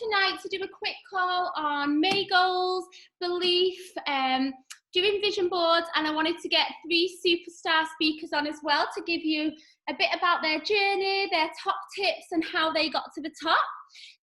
tonight to do a quick call on May goals, belief, doing vision boards, and I wanted to get 3 superstar speakers on as well to give you a bit about their journey, their top tips and how they got to the top.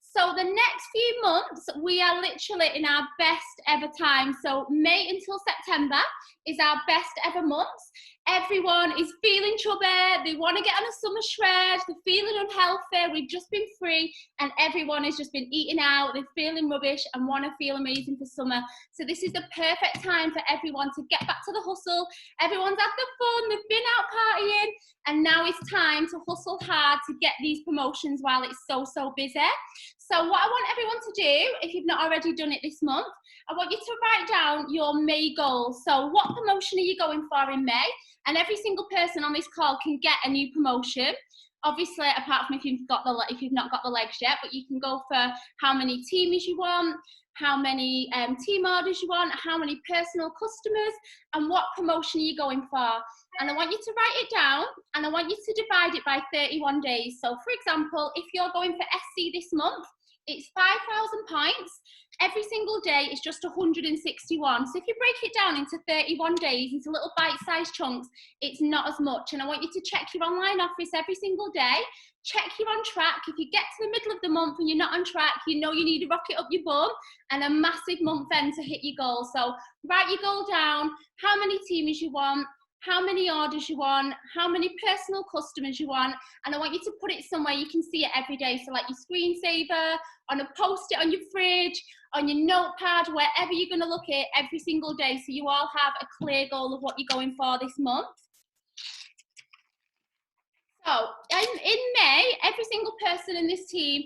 So the next few months, we are literally in our best ever time. So May until September is our best ever months. Everyone is feeling chubby, they want to get on a summer shred, they're feeling unhealthy, we've just been free and everyone has just been eating out, they're feeling rubbish and want to feel amazing for summer. So this is the perfect time for everyone to get back to the hustle. Everyone's had the fun, they've been out partying, and now it's time to hustle hard to get these promotions while it's so busy. So what I want everyone to do, if you've not already done it this month, I want you to write down your May goals. So what promotion are you going for in May? And every single person on this call can get a new promotion. Obviously, apart from if you've not got the legs yet, but you can go for how many teamies you want, how many team orders you want, how many personal customers, and what promotion are you going for. And I want you to write it down, and I want you to divide it by 31 days. So for example, if you're going for SC this month, it's 5,000 points. Every single day is just 161. So if you break it down into 31 days, into little bite-sized chunks, it's not as much. And I want you to check your online office every single day. Check you're on track. If you get to the middle of the month and you're not on track, you know you need to rocket up your bum and a massive month end to hit your goal. So write your goal down, how many teams you want, how many orders you want, how many personal customers you want, and I want you to put it somewhere you can see it every day. So like your screensaver, on a post-it on your fridge, on your notepad, wherever you're going to look at it every single day, so you all have a clear goal of what you're going for this month. So in May, every single person in this team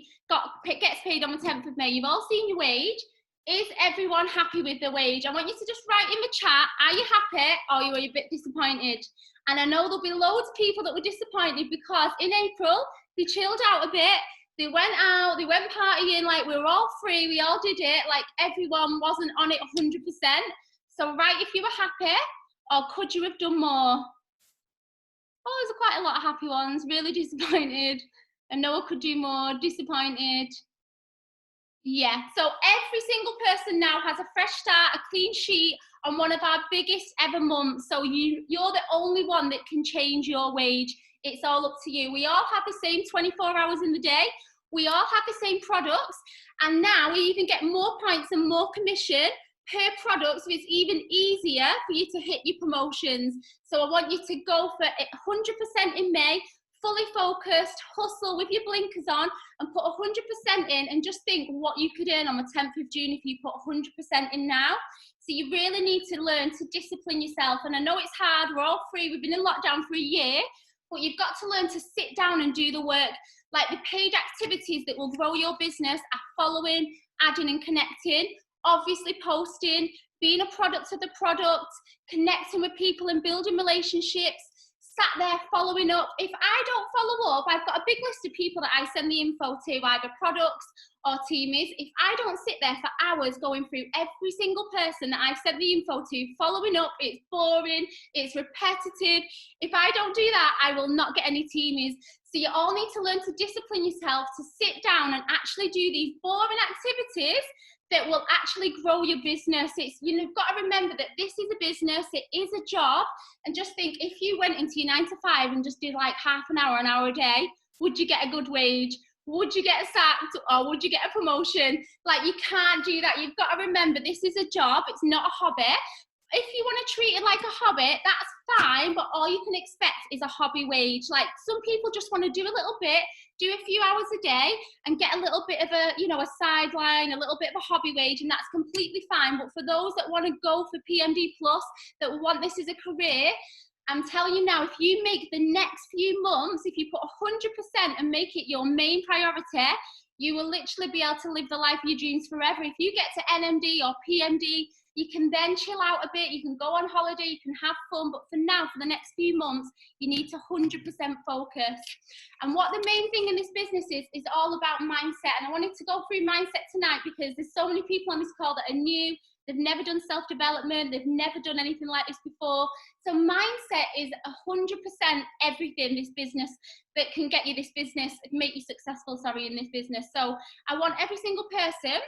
gets paid on the 10th of May. You've all seen your wage. Is everyone happy with the wage? I want you to just write in the chat, are you happy or are you a bit disappointed? And I know there'll be loads of people that were disappointed because in April, they chilled out a bit, they went out, they went partying, like we were all free, we all did it, like everyone wasn't on it 100%. So write if you were happy or could you have done more? Oh, there's quite a lot of happy ones, really disappointed. And no, I could do more, disappointed. Yeah, so every single person now has a fresh start, a clean sheet on one of our biggest ever months. So you're the only one that can change your wage. It's all up to you. We all have the same 24 hours in the day. We all have the same products. And now we even get more points and more commission per product. So it's even easier for you to hit your promotions. So I want you to go for it 100% in May. Fully focused, hustle with your blinkers on and put 100% in and just think what you could earn on the 10th of June if you put 100% in now. So you really need to learn to discipline yourself. And I know it's hard, we're all free, we've been in lockdown for a year, but you've got to learn to sit down and do the work. Like the paid activities that will grow your business are following, adding and connecting, obviously posting, being a product of the product, connecting with people and building relationships, sat there following up. If I don't follow up, I've got a big list of people that I send the info to, either products or teamies. If I don't sit there for hours going through every single person that I've sent the info to, following up, it's boring, it's repetitive. If I don't do that, I will not get any teamies. So you all need to learn to discipline yourself to sit down and actually do these boring activities that will actually grow your business. You've got to remember that this is a business, it is a job, and just think if you went into your 9 to 5 and just did like half an hour a day, would you get a good wage? Would you get sacked or would you get a promotion? Like you can't do that. You've got to remember this is a job, it's not a hobby. If you want to treat it like a hobby, that's fine, but all you can expect is a hobby wage. Like some people just want to do a little bit, do a few hours a day and get a little bit of a sideline, a little bit of a hobby wage, and that's completely fine. But for those that want to go for PMD Plus, that want this as a career, I'm telling you now, if you make the next few months, if you put 100% and make it your main priority, you will literally be able to live the life of your dreams forever. If you get to NMD or PMD, you can then chill out a bit, you can go on holiday, you can have fun, but for now, for the next few months, you need to 100% focus. And what the main thing in this business is all about mindset. And I wanted to go through mindset tonight because there's so many people on this call that are new, they've never done self-development, they've never done anything like this before. So mindset is 100% everything this business that can get you this business, make you successful, in this business. So I want every single person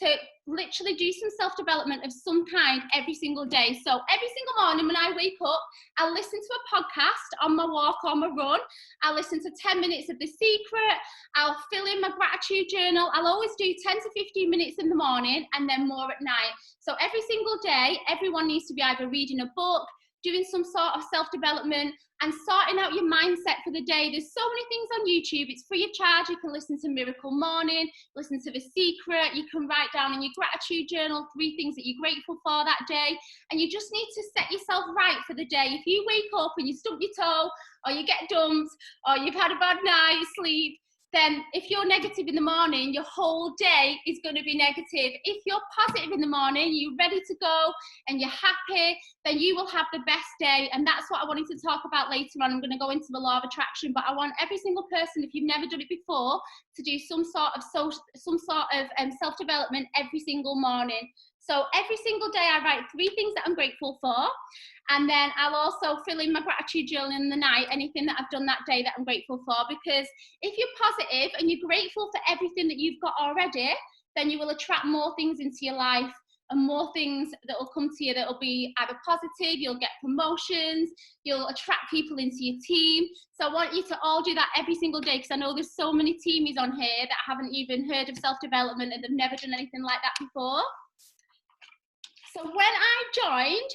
to literally do some self-development of some kind every single day. So every single morning when I wake up, I'll listen to a podcast on my walk or my run. I'll listen to 10 minutes of The Secret. I'll fill in my gratitude journal. I'll always do 10 to 15 minutes in the morning and then more at night. So every single day, everyone needs to be either reading a book, doing some sort of self-development, and sorting out your mindset for the day. There's so many things on YouTube. It's free of charge. You can listen to Miracle Morning, listen to The Secret. You can write down in your gratitude journal 3 things that you're grateful for that day. And you just need to set yourself right for the day. If you wake up and you stump your toe, or you get dumped, or you've had a bad night's sleep, then if you're negative in the morning, your whole day is going to be negative. If you're positive in the morning, you're ready to go and you're happy, then you will have the best day. And that's what I wanted to talk about later on. I'm going to go into the law of attraction, but I want every single person, if you've never done it before, to do some sort of self-development every single morning. So every single day I write 3 things that I'm grateful for. And then I'll also fill in my gratitude journal in the night, anything that I've done that day that I'm grateful for. Because if you're positive and you're grateful for everything that you've got already, then you will attract more things into your life and more things that will come to you that will be either positive, you'll get promotions, you'll attract people into your team. So I want you to all do that every single day, because I know there's so many teamies on here that haven't even heard of self-development and they've never done anything like that before. So when I joined,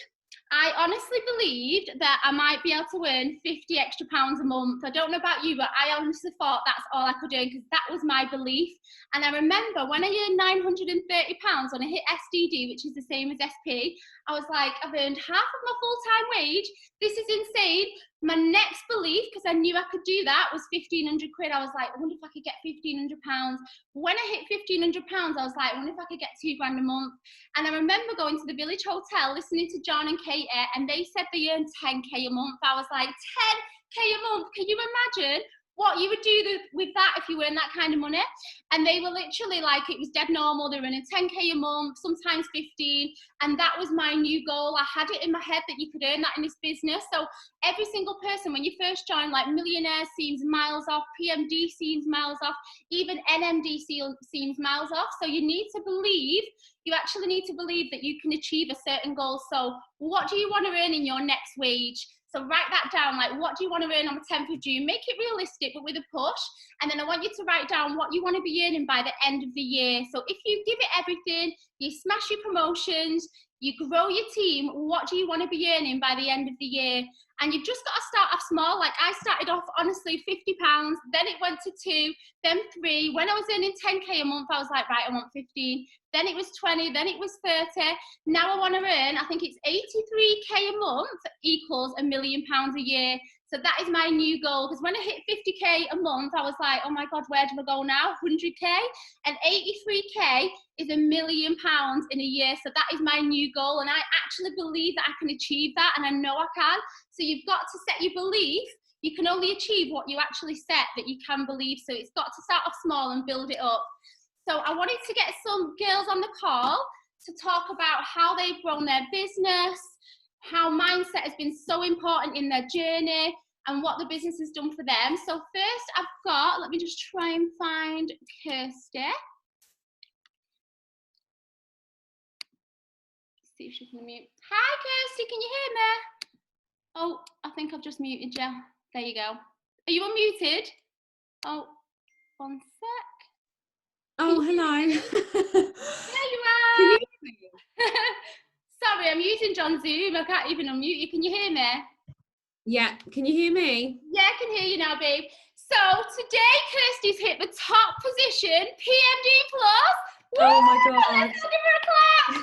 I honestly believed that I might be able to earn 50 extra pounds a month. I don't know about you, but I honestly thought that's all I could earn, because that was my belief. And I remember when I earned £930 when I hit SDD, which is the same as SP, I was like, I've earned half of my full-time wage. This is insane. My next belief, because I knew I could do that, was 1,500 quid. I was like, I wonder if I could get £1,500. When I hit £1,500, I was like, I wonder if I could get £2 grand a month. And I remember going to the Village Hotel, listening to John and Katie, and they said they earned 10k a month. I was like, 10k a month? Can you imagine what you would do with that if you earned that kind of money? And they were literally like, it was dead normal. They were earning 10k a month, sometimes 15. And that was my new goal. I had it in my head that you could earn that in this business. So every single person, when you first join, like Millionaire seems miles off, PMD seems miles off, even NMD seems miles off. So you need to believe, you actually need to believe that you can achieve a certain goal. So what do you want to earn in your next wage? So write that down, like, what do you want to earn on the 10th of June? Make it realistic, but with a push. And then I want you to write down what you want to be earning by the end of the year. So if you give it everything, you smash your promotions, you grow your team, what do you want to be earning by the end of the year? And you've just got to start off small. Like I started off, honestly, £50, then it went to 2, then 3. When I was earning 10k a month, I was like, right, I want 15. Then it was 20, then it was 30. Now I want to earn, I think it's 83k a month equals £1 million a year. So that is my new goal, because when I hit 50k a month, I was like, oh my God, where do I go now? 100k? And 83k is £1 million in a year. So that is my new goal. And I actually believe that I can achieve that, and I know I can. So you've got to set your belief. You can only achieve what you actually set that you can believe. So it's got to start off small and build it up. So I wanted to get some girls on the call to talk about how they've grown their business, how mindset has been so important in their journey, and what the business has done for them. So first I've got, let me just try and find Kirsty. See if she can mute. Hi Kirsty, can you hear me? Oh, I think I've just muted you. There you go. Are you unmuted? Oh, one sec. Oh, hello. There you are. Sorry, I'm using John's Zoom. I can't even unmute you. Can you hear me? Yeah, can you hear me? Yeah, I can hear you now, babe. So today, Kirsty's hit the top position, PMD Plus. Oh my God. Let's give her a clap.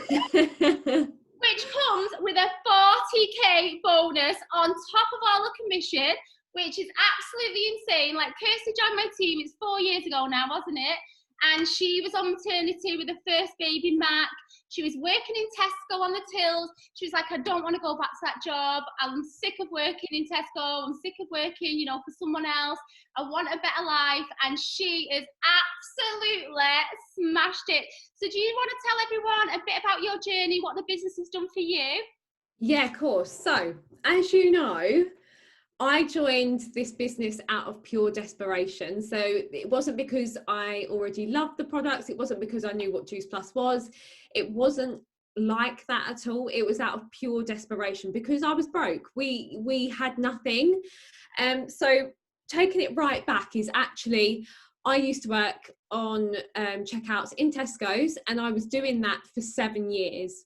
Which comes with a 40k bonus on top of all the commission, which is absolutely insane. Like, Kirsty joined my team, it's 4 years ago now, wasn't it? And she was on maternity with her first baby, Mac. She was working in Tesco on the tills. She was like, I don't want to go back to that job. I'm sick of working in Tesco. I'm sick of working, you know, for someone else. I want a better life. And she is absolutely smashed it. So do you want to tell everyone a bit about your journey, what the business has done for you? Yeah, of course. So, as you know, I joined this business out of pure desperation. So it wasn't because I already loved the products. It wasn't because I knew what Juice Plus was. It wasn't like that at all. It was out of pure desperation because I was broke. We had nothing. So taking it right back is actually, I used to work on checkouts in Tesco's, and I was doing that for 7 years.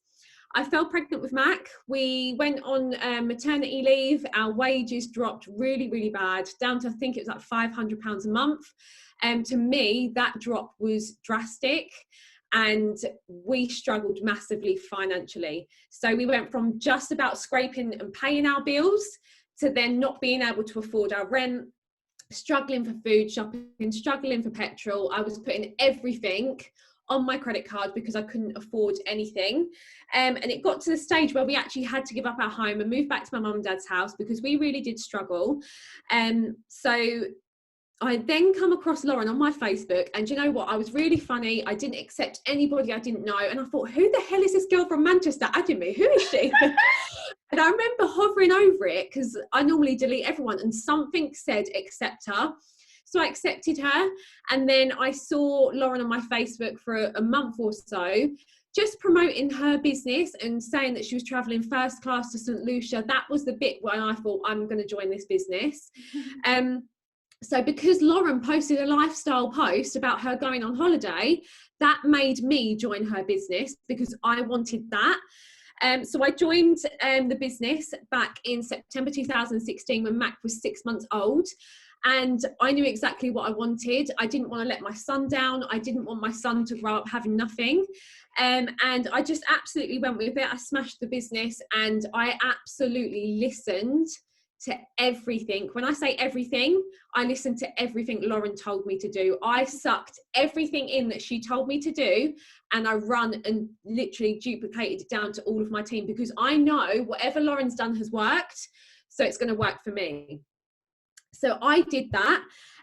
I fell pregnant with Mac. We went on maternity leave. Our wages dropped really, really bad, down to, I think it was like £500 a month. To me, that drop was drastic, and we struggled massively financially. So we went from just about scraping and paying our bills to then not being able to afford our rent, struggling for food shopping, struggling for petrol. I was putting everything on my credit card because I couldn't afford anything. And it got to the stage where we actually had to give up our home and move back to my mum and dad's house because we really did struggle. So I then come across Lauren on my Facebook, and you know what? I was really funny. I didn't accept anybody I didn't know. And I thought, who the hell is this girl from Manchester adding me? Who is she? And I remember hovering over it because I normally delete everyone, and something said accept her. So I accepted her, and then I saw Lauren on my Facebook for a month or so, just promoting her business and saying that she was traveling first class to St. Lucia. That was the bit when I thought, I'm going to join this business. So because Lauren posted a lifestyle post about her going on holiday, that made me join her business because I wanted that. So I joined the business back in September 2016 when Mac was 6 months old. And I knew exactly what I wanted. I didn't want to let my son down. I didn't want my son to grow up having nothing. And I just absolutely went with it. I smashed the business, and I absolutely listened to everything. When I say everything, I listened to everything Lauren told me to do. I sucked everything in that she told me to do, and I run and literally duplicated it down to all of my team because I know whatever Lauren's done has worked, so it's going to work for me. So I did that.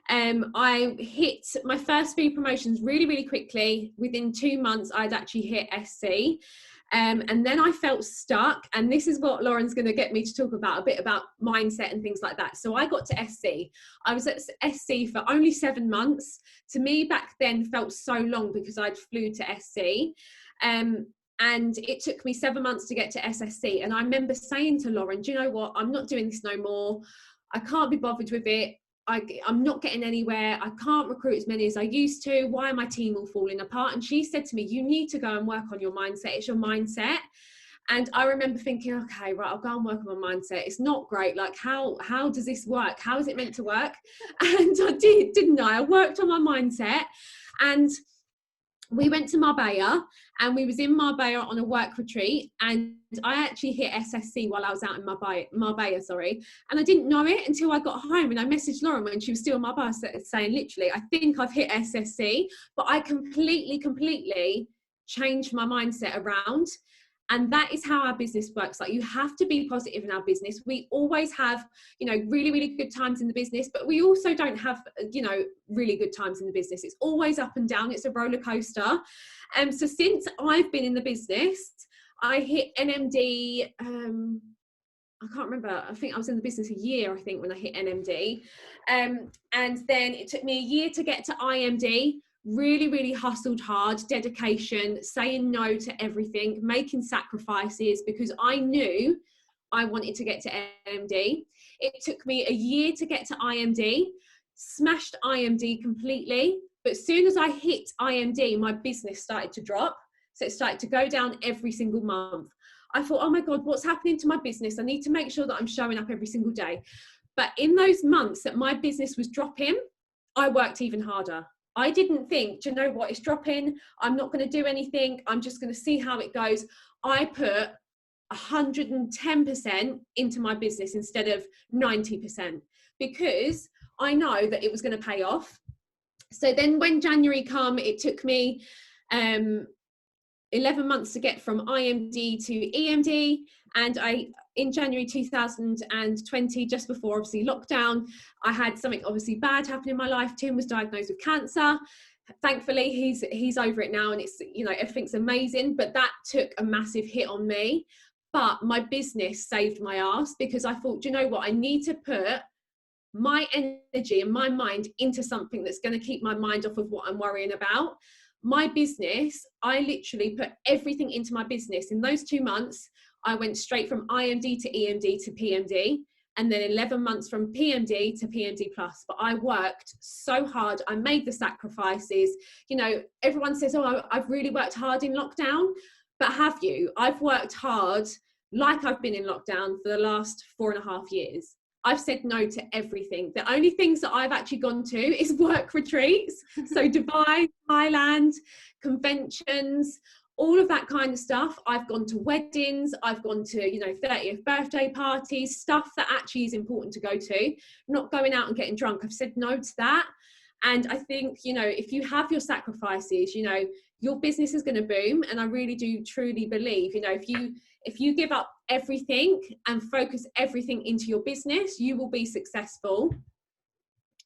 I hit my first few promotions really, really quickly. Within 2 months, I'd actually hit SC. And then I felt stuck. And this is what Lauren's going to get me to talk about, a bit about mindset and things like that. So I got to SC. I was at SC for only 7 months. To me, back then felt so long because I'd flew to SC. And it took me 7 months to get to SSC. And I remember saying to Lauren, do you know what? I'm not doing this no more. I can't be bothered with it. I'm not getting anywhere. I can't recruit as many as I used to. Why are my team all falling apart? And she said to me, you need to go and work on your mindset. It's your mindset. And I remember thinking, okay, right, I'll go and work on my mindset. It's not great. Like, how does this work? How is it meant to work? And I did, didn't I? I worked on my mindset, and we went to Marbella, and we was in Marbella on a work retreat, and I actually hit SSC while I was out in Marbella, and I didn't know it until I got home, and I messaged Lauren when she was still in Marbella saying, literally, I think I've hit SSC, but I completely changed my mindset around. And that is how our business works. Like, you have to be positive in our business. We always have, really, really good times in the business, but we also don't have, really good times in the business. It's always up and down. It's a roller coaster. So since I've been in the business, I hit NMD, I can't remember. I think I was in the business a year, when I hit NMD. And then it took me a year to get to IMD. Really, really hustled hard, dedication, saying no to everything, making sacrifices because I knew I wanted to get to NMD. It took me a year to get to IMD, smashed IMD completely. But as soon as I hit IMD, my business started to drop. So it started to go down every single month. I thought, oh my God, what's happening to my business? I need to make sure that I'm showing up every single day. But in those months that my business was dropping, I worked even harder. I didn't think, do you know what, it's dropping, I'm not going to do anything, I'm just going to see how it goes. I put 110% into my business instead of 90% because I know that it was going to pay off. So then when January come, it took me 11 months to get from IMD to EMD. And in January 2020, just before obviously lockdown, I had something obviously bad happen in my life. Tim was diagnosed with cancer. Thankfully, he's over it now, and it's, you know, everything's amazing. But that took a massive hit on me. But my business saved my ass, because I thought, do you know what? I need to put my energy and my mind into something that's going to keep my mind off of what I'm worrying about. My business, I literally put everything into my business. In those 2 months, I went straight from IMD to EMD to PMD, and then 11 months from PMD to PMD plus. But I worked so hard. I made the sacrifices. You know, everyone says, oh, I've really worked hard in lockdown. But have you? I've worked hard like I've been in lockdown for the last 4.5 years. I've said no to everything. The only things that I've actually gone to is work retreats. So Dubai, Thailand, conventions, all of that kind of stuff. I've gone to weddings. I've gone to, you know, 30th birthday parties, stuff that actually is important to go to. Not going out and getting drunk. I've said no to that. And I think, you know, if you have your sacrifices, you know, your business is going to boom. And I really do truly believe, you know, if you give up everything and focus everything into your business, you will be successful.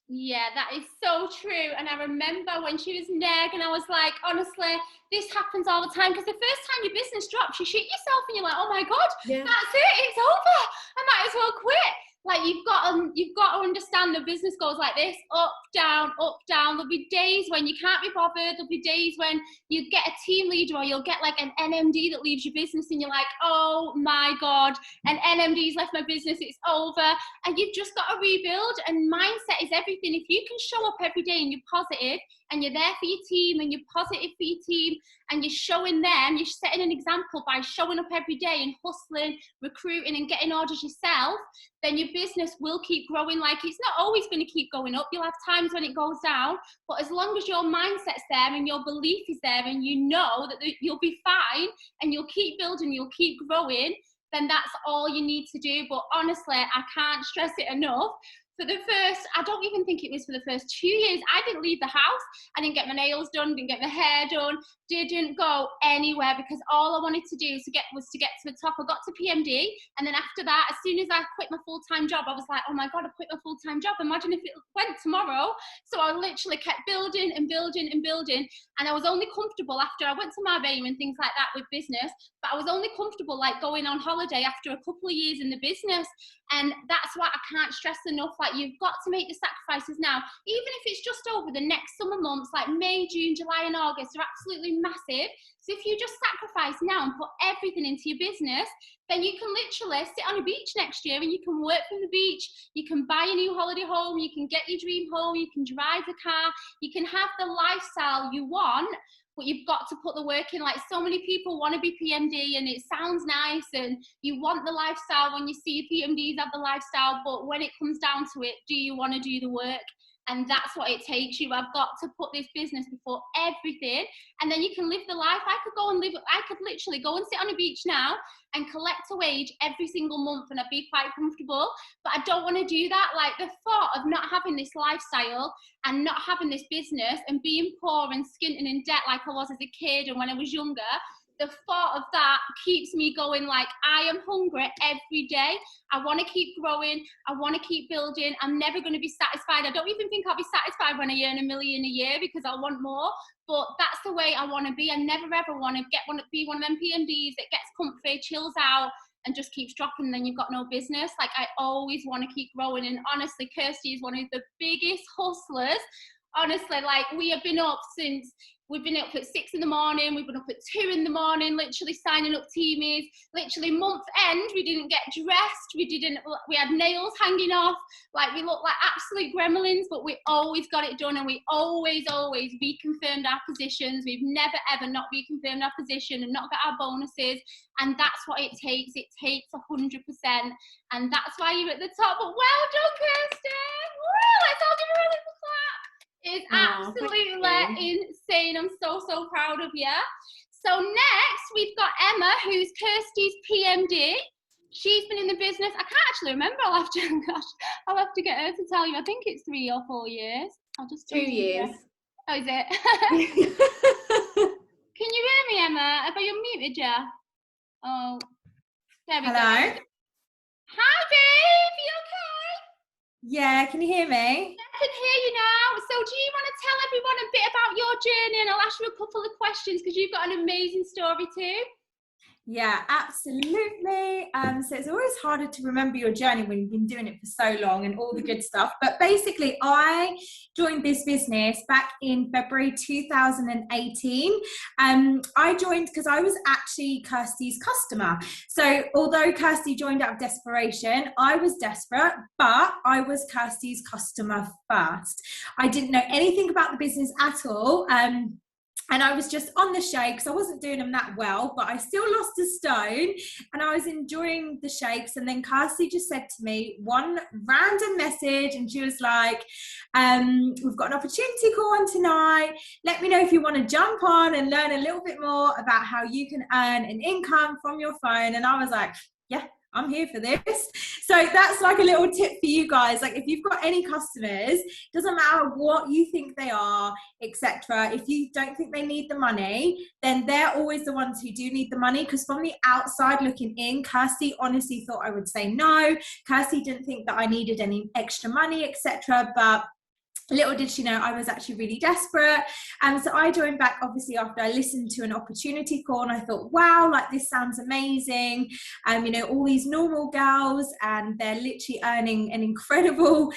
Yeah, that is so true. And I remember when she was neg, and I was like, honestly, this happens all the time, because the first time your business drops, you shit yourself and you're like, oh my God, that's it, it's over. I might as well quit. Like, you've got to understand the business goes like this, up, down, up, down. There'll be days when you can't be bothered. There'll be days when you get a team leader, or you'll get like an NMD that leaves your business, and you're like, oh my God, an NMD's left my business, it's over. And you've just got to rebuild. And mindset is everything. If you can show up every day and you're positive, and you're there for your team, and you're positive for your team, and you're showing them, you're setting an example by showing up every day and hustling, recruiting, and getting orders yourself, then your business will keep growing. Like, it's not always going to keep going up. You'll have times when it goes down, but as long as your mindset's there and your belief is there, and you know that you'll be fine, and you'll keep building, you'll keep growing, then that's all you need to do. But honestly, I can't stress it enough. For the first, I don't even think it was for the first 2 years, I didn't leave the house. I didn't get my nails done, didn't get my hair done, didn't go anywhere, because all I wanted to do was to get to the top. I got to PMD, and then after that, as soon as I quit my full-time job, I was like, oh my God, I quit my full-time job. Imagine if it went tomorrow. So I literally kept building and building and building. And I was only comfortable after I went to Marbella and things like that with business, but I was only comfortable like going on holiday after a couple of years in the business. And that's why I can't stress enough, like, you've got to make the sacrifices now, even if it's just over the next summer months, like May, June, July and August are absolutely massive. So if you just sacrifice now and put everything into your business, then you can literally sit on a beach next year, and you can work from the beach, you can buy a new holiday home, you can get your dream home, you can drive the car, you can have the lifestyle you want. But you've got to put the work in. Like, so many people want to be PMD, and it sounds nice, and you want the lifestyle when you see PMDs have the lifestyle, but when it comes down to it, do you want to do the work? And that's what it takes you. I've got to put this business before everything, and then you can live the life. I could literally go and sit on a beach now and collect a wage every single month, and I'd be quite comfortable. But I don't want to do that. Like, the thought of not having this lifestyle and not having this business and being poor and skint and in debt like I was as a kid and when I was younger, the thought of that keeps me going. Like, I am hungry every day. I want to keep growing. I want to keep building. I'm never going to be satisfied. I don't even think I'll be satisfied when I earn $1 million a year, because I want more. But that's the way I want to be. I never ever want to be one of them PMDs that gets comfy, chills out, and just keeps dropping, and then you've got no business. Like, I always want to keep growing. And honestly, Kirsty is one of the biggest hustlers. Honestly, like, we have been up since, we've been up at 6 in the morning, we've been up at 2 in the morning, literally signing up teamies. Literally month end, we didn't get dressed, we had nails hanging off, like, we looked like absolute gremlins, but we always got it done, and we always reconfirmed our positions. We've never ever not reconfirmed our position and not got our bonuses, and that's what it takes. It takes 100%, and that's why you're at the top. But well done, Kirsty! Woo! Let's all give her a little clap. It's absolutely insane. I'm so proud of you. So next we've got Emma, who's Kirsty's PMD. She's been in the business, I can't actually remember, I'll have to get her to tell you. I think it's 3 or 4 years. I'll just 2 years. Oh, is it? Can you hear me, Emma? Have I unmuted you? Oh, there we go. Hello? Hi, babe. You okay? Yeah, can you hear me? I can hear you now. So do you want to tell everyone a bit about your journey? And I'll ask you a couple of questions because you've got an amazing story too. Yeah, absolutely. So it's always harder to remember your journey when you've been doing it for so long and all the good stuff. But basically, I joined this business back in February 2018. I joined because I was actually Kirsty's customer. So although Kirsty joined out of desperation, I was desperate, but I was Kirsty's customer first. I didn't know anything about the business at all. And I was just on the shakes. I wasn't doing them that well, but I still lost a stone and I was enjoying the shakes. And then Kirsty just said to me one random message and she was like, we've got an opportunity call on tonight. Let me know if you want to jump on and learn a little bit more about how you can earn an income from your phone. And I was like, yeah, I'm here for this. So that's like a little tip for you guys. Like if you've got any customers, doesn't matter what you think they are, etc. If you don't think they need the money, then they're always the ones who do need the money. Because from the outside looking in, Kirsty honestly thought I would say no. Kirsty didn't think that I needed any extra money, etc. But little did she know I was actually really desperate. And so I joined back obviously after I listened to an opportunity call and I thought, wow, like this sounds amazing. You know, all these normal girls and they're literally earning an incredible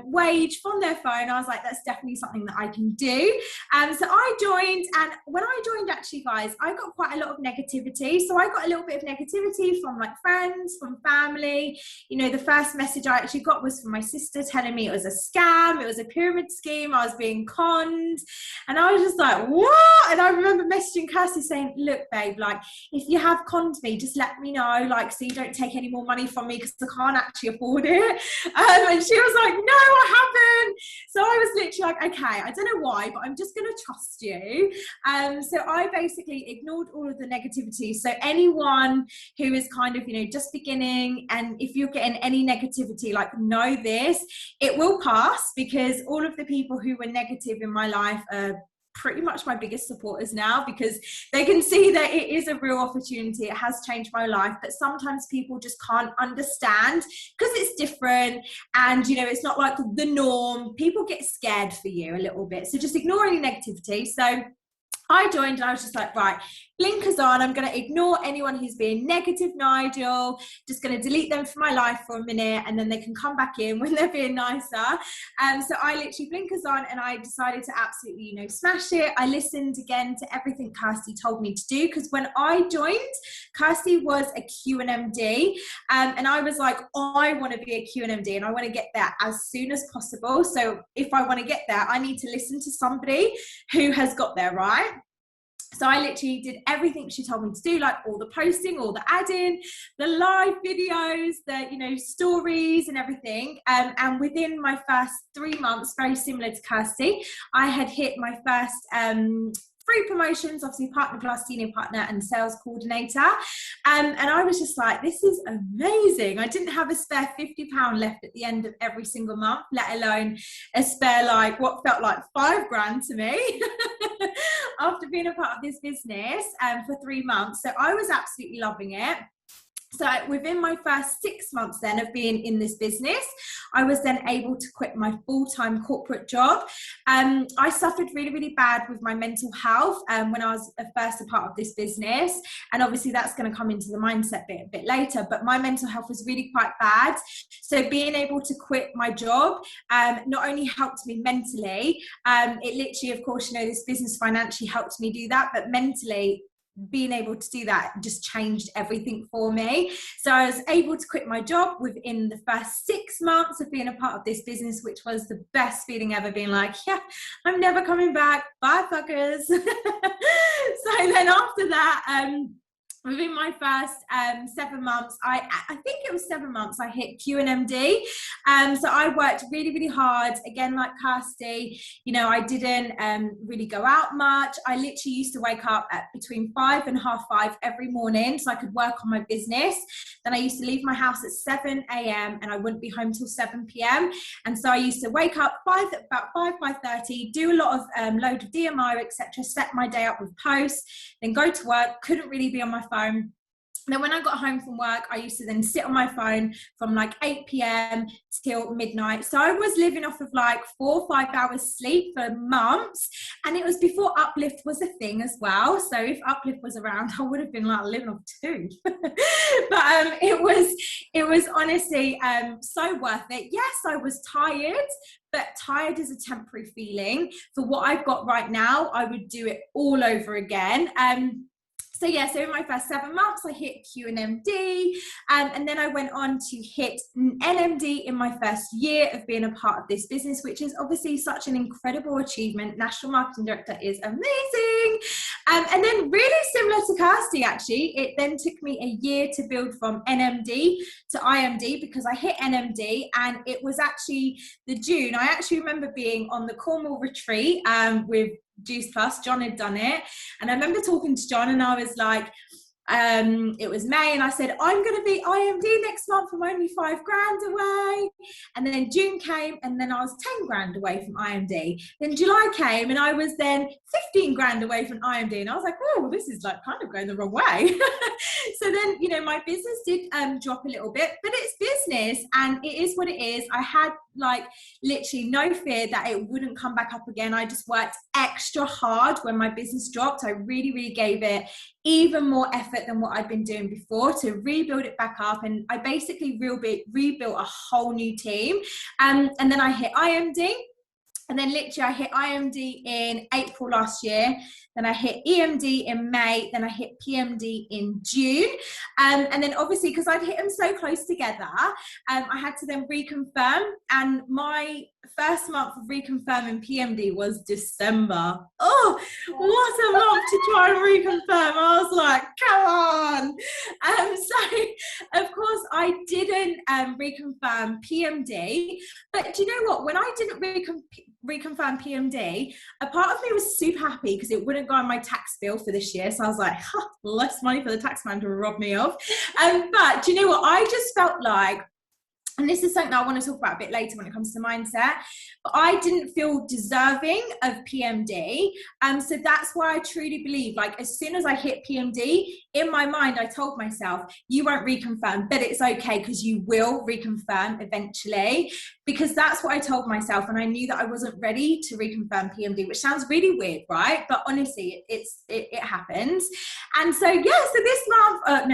wage from their phone. I was like, that's definitely something that I can do. So I joined, and when I joined actually guys, I got quite a lot of negativity. So I got a little bit of negativity from like friends, from family. You know, the first message I actually got was from my sister telling me it was a scam, it was a pyramid scheme, I was being conned, and I was just like, what? And I remember messaging Kirsty saying, look babe, like if you have conned me, just let me know, like so you don't take any more money from me because I can't actually afford it. And she was like, no, I haven't. So I was literally like, okay, I don't know why, but I'm just going to trust you. So I basically ignored all of the negativity. So anyone who is kind of, you know, just beginning, and if you're getting any negativity, like know this, it will pass, because all of the people who were negative in my life are pretty much my biggest supporters now, because they can see that it is a real opportunity. It has changed my life, but sometimes people just can't understand because it's different and, you know, it's not like the norm. People get scared for you a little bit. So just ignore any negativity. So I joined and I was just like, right, blinkers on. I'm going to ignore anyone who's being negative, Nigel. Just going to delete them from my life for a minute and then they can come back in when they're being nicer. So I literally blinkers on and I decided to absolutely, you know, smash it. I listened again to everything Kirsty told me to do, because when I joined, Kirsty was a QNMD, and I was like, I want to be a QNMD and I want to get there as soon as possible. So if I want to get there, I need to listen to somebody who has got there, right? So I literally did everything she told me to do, like all the posting, all the adding, the live videos, the, you know, stories and everything. And within my first 3 months, very similar to Kirsty, I had hit my first free promotions, obviously partner plus senior partner and sales coordinator. And I was just like, this is amazing. I didn't have a spare £50 left at the end of every single month, let alone a spare, like what felt like £5,000 to me after being a part of this business for 3 months. So I was absolutely loving it. So within my first 6 months then of being in this business, I was then able to quit my full-time corporate job. I suffered really, really bad with my mental health when I was first a part of this business. And obviously that's going to come into the mindset bit a bit later, but my mental health was really quite bad. So being able to quit my job not only helped me mentally, it literally, of course, you know, this business financially helped me do that, but mentally, being able to do that just changed everything for me. So I was able to quit my job within the first 6 months of being a part of this business, which was the best feeling ever, being like, yeah, I'm never coming back, bye fuckers. So then after that, within my first 7 months, I think it was 7 months, I hit QNMD. So I worked really, really hard. Again, like Kirsty, you know, I didn't really go out much. I literally used to wake up at between 5 and 5:30 every morning so I could work on my business. Then I used to leave my house at 7 a.m. and I wouldn't be home till 7 p.m. And so I used to wake up about 5:30, do a lot of load of DMI, etc., set my day up with posts, then go to work. Couldn't really be on my phone. Then when I got home from work, I used to then sit on my phone from like 8 p.m. till midnight. So I was living off of like 4 or 5 hours sleep for months. And it was before Uplift was a thing as well. So if Uplift was around, I would have been like living off 2. But it was honestly so worth it. Yes, I was tired, but tired is a temporary feeling. For what I've got right now, I would do it all over again. So yeah, so in my first 7 months, I hit QNMD, and then I went on to hit NMD in my first year of being a part of this business, which is obviously such an incredible achievement. National Marketing Director is amazing. And then really similar to Kirsty, actually, it then took me a year to build from NMD to IMD, because I hit NMD and it was actually the June. I actually remember being on the Cornwall retreat with Juice Plus. John had done it, and I remember talking to John and I was like, it was May, and I said, I'm going to be IMD next month. I'm only $5,000 away. And then June came, and then I was $10,000 away from IMD. Then July came, and I was then $15,000 away from IMD. And I was like, oh, this is like kind of going the wrong way. So then, you know, my business did drop a little bit, but it's business and it is what it is. I had like literally no fear that it wouldn't come back up again. I just worked extra hard when my business dropped. I really, really gave it even more effort than what I'd been doing before to rebuild it back up. And I basically rebuilt a whole new team. And then I hit IMD. And then literally I hit IMD in April last year. Then I hit EMD in May. Then I hit PMD in June. And then obviously, because I'd hit them so close together, I had to then reconfirm. And my first month of reconfirming PMD was December. Oh, what a month to try and reconfirm. I was like, come on. So, of course, I didn't reconfirm PMD. But do you know what? When I didn't reconfirm PMD, a part of me was super happy because it wouldn't go on my tax bill for this year. So I was like, less money for the tax man to rob me of. But do you know what? I just felt like, and this is something that I want to talk about a bit later when it comes to mindset, but I didn't feel deserving of PMD. So that's why I truly believe, like, as soon as I hit PMD, in my mind, I told myself, you won't reconfirm, but it's okay because you will reconfirm eventually, because that's what I told myself. And I knew that I wasn't ready to reconfirm PMD, which sounds really weird, right? But honestly, it happens. And so, yeah, so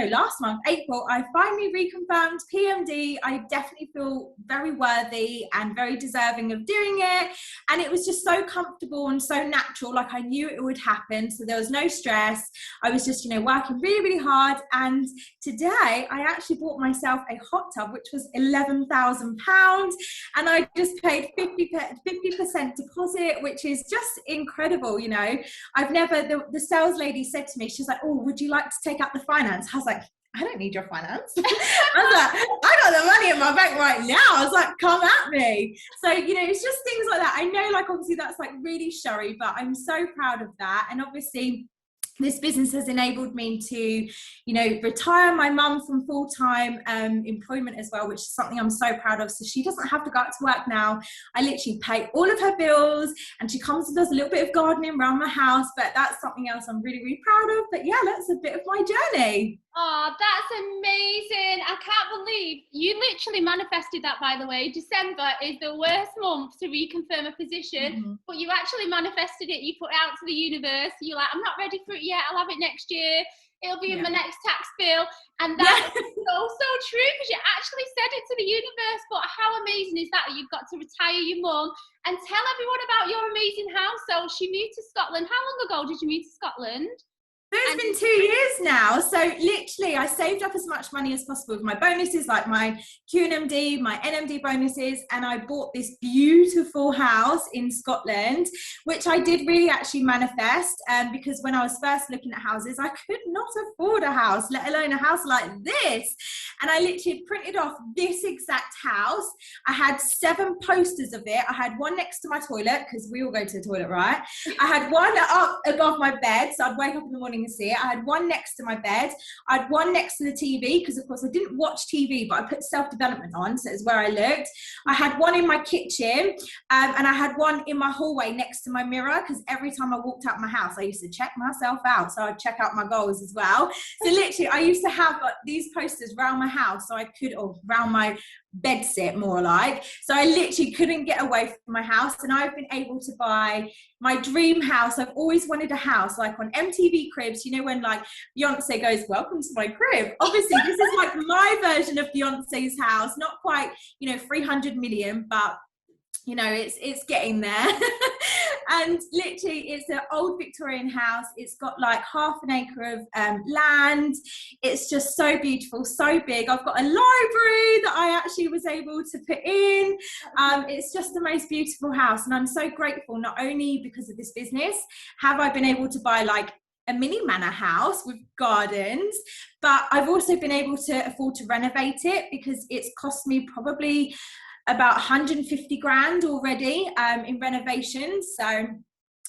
last month, April, I finally reconfirmed PMD. I definitely feel very worthy and very deserving of doing it. And it was just so comfortable and so natural. Like, I knew it would happen. So there was no stress. I was just, working really, really hard. And today I actually bought myself a hot tub, which was £11,000. And I just paid 50% deposit, which is just incredible. I've never, the sales lady said to me, she's like, oh, would you like to take out the finance? I was like, I don't need your finance. I was like, I got the money in my bank right now. I was like, come at me. So, it's just things like that. I know, like, obviously that's like really showy, but I'm so proud of that. And obviously this business has enabled me to, retire my mum from full-time employment as well, which is something I'm so proud of. So she doesn't have to go out to work now. I literally pay all of her bills, and she comes and does a little bit of gardening around my house, but that's something else I'm really, really proud of. But yeah, that's a bit of my journey. Oh, that's amazing. I can't believe you literally manifested that, by the way. December is the worst month to reconfirm a position, but you actually manifested it. You put it out to the universe. You're like, I'm not ready for it yet. I'll have it next year. It'll be in my next tax bill. And that is so true, because you actually said it to the universe. But how amazing is that you've got to retire your mum and tell everyone about your amazing house. So she moved to Scotland. How long ago did you move to Scotland? So it's been 2 years now. So literally I saved up as much money as possible with my bonuses, like my QNMD, my NMD bonuses, and I bought this beautiful house in Scotland, which I did really actually manifest, because when I was first looking at houses, I could not afford a house, let alone a house like this. And I literally printed off this exact house. I had 7 posters of it. I had one next to my toilet, because we all go to the toilet, right? I had one up above my bed, so I'd wake up in the morning and see it. I had one next to my bed. I had one next to the TV, because of course I didn't watch TV, but I put self-development on, so it's where I looked. I had one in my kitchen, and I had one in my hallway next to my mirror, because every time I walked out my house, I used to check myself out, so I'd check out my goals as well. So literally, I used to have these posters around my house, so I could, or around my bed sit more like, so I literally couldn't get away from my house. And I've been able to buy my dream house. I've always wanted a house like on MTV Cribs, you know, when like Beyonce goes, welcome to my crib. Obviously this is like my version of Beyonce's house, not quite, you know, 300 million, but you know, it's getting there. And literally it's an old Victorian house. It's got like half an acre of land. It's just so beautiful, so big. I've got a library that I actually was able to put in. It's just the most beautiful house, and I'm so grateful, not only because of this business have I been able to buy like a mini manor house with gardens, but I've also been able to afford to renovate it, because it's cost me probably about 150 grand already in renovations. So I'm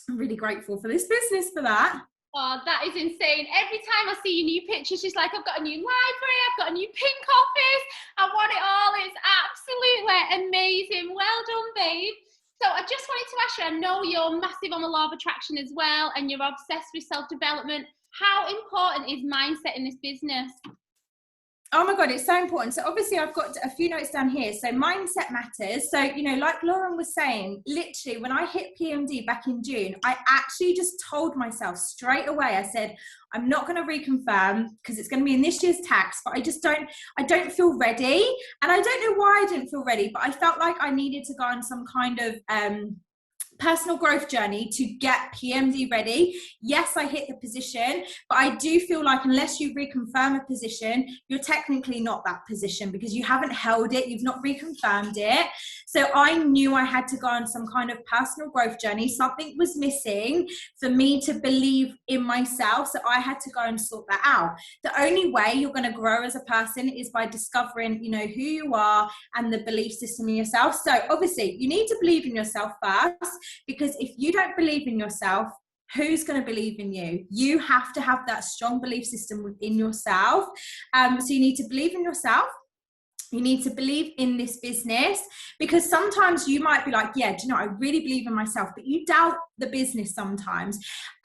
really grateful for this business for that. Oh, that is insane. Every time I see your new pictures, she's like, I've got a new library, I've got a new pink office, I want it all. It's absolutely amazing. Well done, babe. So I just wanted to ask you, I know you're massive on the law of attraction as well, and you're obsessed with self-development. How important is mindset in this business? Oh my God, it's so important. So obviously I've got a few notes down here. So mindset matters. So, you know, like Lauren was saying, literally when I hit PMD back in June, I actually just told myself straight away, I said, I'm not going to reconfirm because it's going to be in this year's tax, but I don't feel ready. And I don't know why I didn't feel ready, but I felt like I needed to go on some kind of, personal growth journey to get PMD ready. Yes, I hit the position, but I do feel like unless you reconfirm a position, you're technically not that position because you haven't held it, you've not reconfirmed it. So I knew I had to go on some kind of personal growth journey. Something was missing for me to believe in myself. So I had to go and sort that out. The only way you're going to grow as a person is by discovering, you know, who you are and the belief system in yourself. So obviously you need to believe in yourself first, because if you don't believe in yourself, who's going to believe in you? You have to have that strong belief system within yourself. So you need to believe in yourself. You need to believe in this business, because sometimes you might be like, yeah, do you know, I really believe in myself, but you doubt the business sometimes.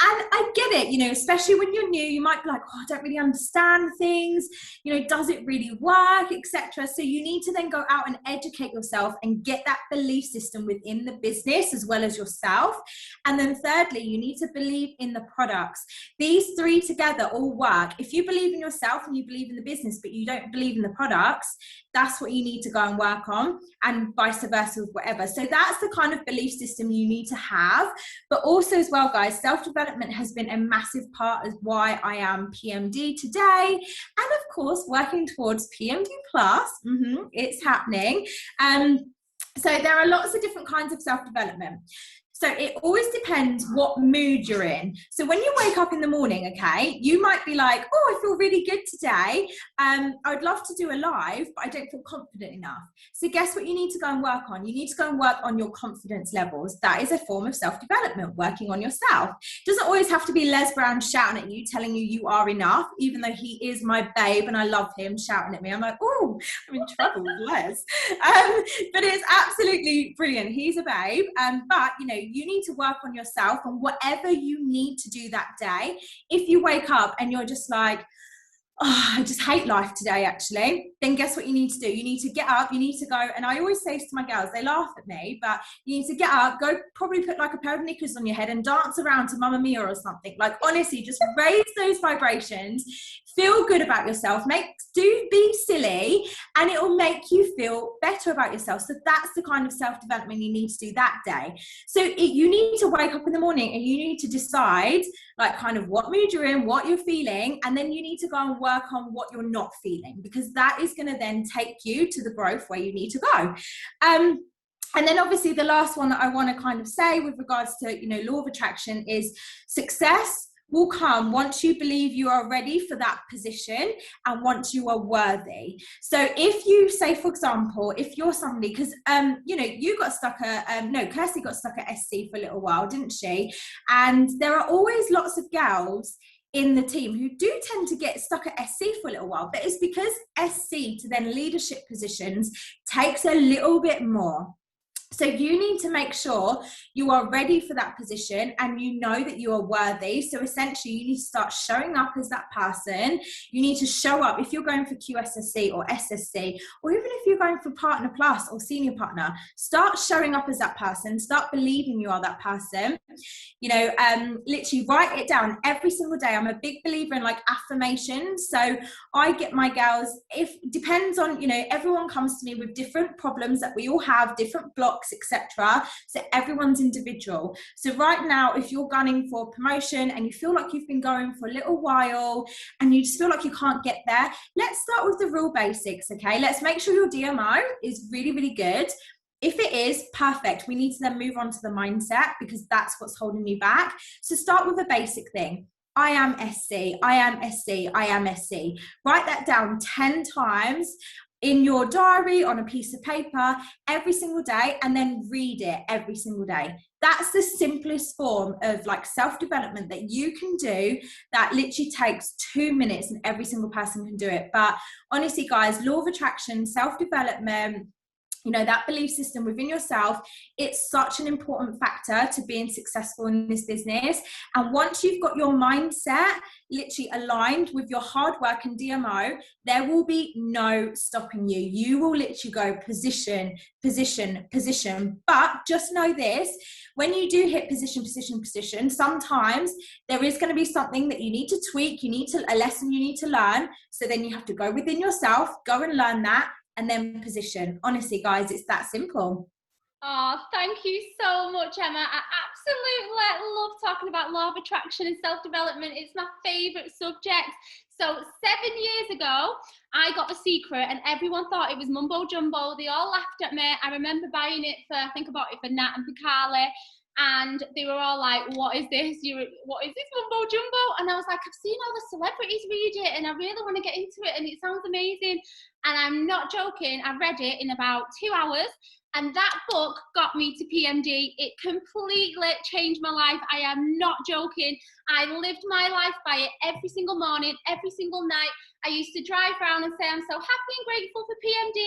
And I get it, you know, especially when you're new, you might be like, oh, I don't really understand things, you know, does it really work, etc. So you need to then go out and educate yourself and get that belief system within the business as well as yourself. And then thirdly, you need to believe in the products. These three together all work. If you believe in yourself and you believe in the business, but you don't believe in the products, that's what you need to go and work on, and vice versa with whatever. So that's the kind of belief system you need to have. But also as well, guys, self-development has been a massive part of why I am PMD today. And of course, working towards PMD Plus, it's happening. So there are lots of different kinds of self-development. So it always depends what mood you're in. So when you wake up in the morning, okay, you might be like, oh, I feel really good today. I would love to do a live, but I don't feel confident enough. So guess what you need to go and work on? You need to go and work on your confidence levels. That is a form of self-development, working on yourself. It doesn't always have to be Les Brown shouting at you, telling you you are enough, even though he is my babe and I love him shouting at me. I'm like, oh, I'm in trouble with Les. But it's absolutely brilliant. He's a babe. But, you know, you need to work on yourself and whatever you need to do that day. If you wake up and you're just like, oh, I just hate life today, actually, then guess what you need to do? You need to get up, you need to go, and I always say to my girls, they laugh at me, but you need to get up, go probably put like a pair of knickers on your head and dance around to Mamma Mia or something. Like, honestly, just raise those vibrations, feel good about yourself, be silly, and it will make you feel better about yourself. So that's the kind of self-development you need to do that day. So you need to wake up in the morning and you need to decide like kind of what mood you're in, what you're feeling, and then you need to go and work on what you're not feeling, because that is going to then take you to the growth where you need to go. And then obviously the last one that I want to kind of say with regards to, you know, law of attraction is success will come once you believe you are ready for that position and once you are worthy. So if you say, for example, if you're somebody, because you know, you got stuck at Kirsty got stuck at SC for a little while, didn't she? And there are always lots of gals in the team who do tend to get stuck at SC for a little while, but it's because SC to then leadership positions takes a little bit more. So you need to make sure you are ready for that position and you know that you are worthy. So essentially you need to start showing up as that person. You need to show up if you're going for QSSC or SSC, or even if you're going for Partner Plus or Senior Partner, start showing up as that person, start believing you are that person. You know, literally write it down every single day. I'm a big believer in like affirmations. So I get my gals, if depends on, you know, everyone comes to me with different problems that we all have, different blocks, etc. So everyone's individual. So right now, if you're gunning for promotion and you feel like you've been going for a little while and you just feel like you can't get there, let's start with the real basics, okay? Let's make sure your DMO is really, really good. If it is, perfect. We need to then move on to the mindset, because that's what's holding you back. So start with a basic thing. I am SC, I am SC, I am SC. Write that down 10 times in your diary, on a piece of paper, every single day, and then read it every single day. That's the simplest form of like self-development that you can do, that literally takes 2 minutes and every single person can do it. But honestly, guys, law of attraction, self-development, you know, that belief system within yourself, it's such an important factor to being successful in this business. And once you've got your mindset literally aligned with your hard work and DMO, there will be no stopping you. You will literally go position, position, position. But just know this, when you do hit position, position, position, sometimes there is going to be something that you need to tweak, a lesson you need to learn. So then you have to go within yourself, go and learn that, and then position. Honestly, guys, it's that simple. Oh, thank you so much, Emma. I absolutely love talking about law of attraction and self-development. It's my favourite subject. So 7 years ago, I got The Secret and everyone thought it was mumbo jumbo. They all laughed at me. I remember buying it for, I think I bought it for Nat and Pikali. And they were all like, what is this? What is this mumbo jumbo? And I was like, I've seen all the celebrities read it and I really want to get into it and it sounds amazing. And I'm not joking, I read it in about 2 hours. And that book got me to PMD. It completely changed my life. I am not joking. I lived my life by it every single morning, every single night. I used to drive around and say, I'm so happy and grateful for PMD.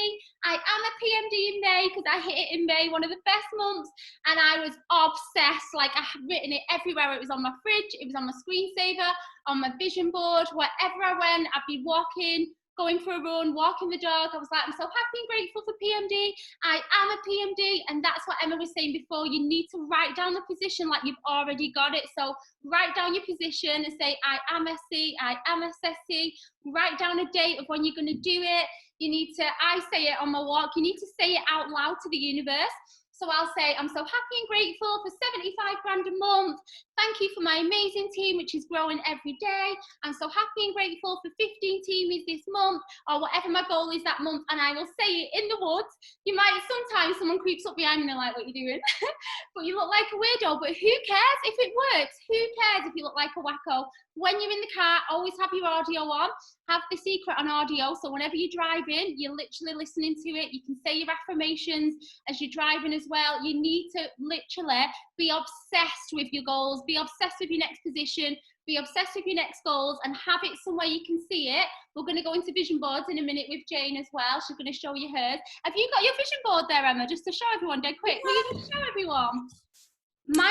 I am a PMD in May because I hit it in May, one of the best months. And I was obsessed. Like, I had written it everywhere. It was on my fridge. It was on my screensaver, on my vision board. Wherever I went, I'd be walking, going for a run, walking the dog. I was like, I'm so happy and grateful for PMD. I am a PMD. And that's what Emma was saying before. You need to write down the position like you've already got it. So write down your position and say, I am SC, I am SSC. Write down a date of when you're going to do it. You need to, I say it on my walk, you need to say it out loud to the universe. So I'll say, I'm so happy and grateful for 75 grand a month. Thank you for my amazing team, which is growing every day. I'm so happy and grateful for 15 teamies this month, or whatever my goal is that month. And I will say it in the woods. You might, sometimes someone creeps up behind me and they're like, what are you doing? But you look like a weirdo, but who cares if it works? Who cares if you look like a wacko? When you're in the car, always have your audio on. Have The Secret on audio, so whenever you're driving, you're literally listening to it. You can say your affirmations as you're driving as well. You need to literally be obsessed with your goals, be obsessed with your next position, be obsessed with your next goals, and have it somewhere you can see it. We're going to go into vision boards in a minute with Jane as well. She's going to show you hers. Have you got your vision board there, Emma, just to show everyone dead quick? Will you just show everyone?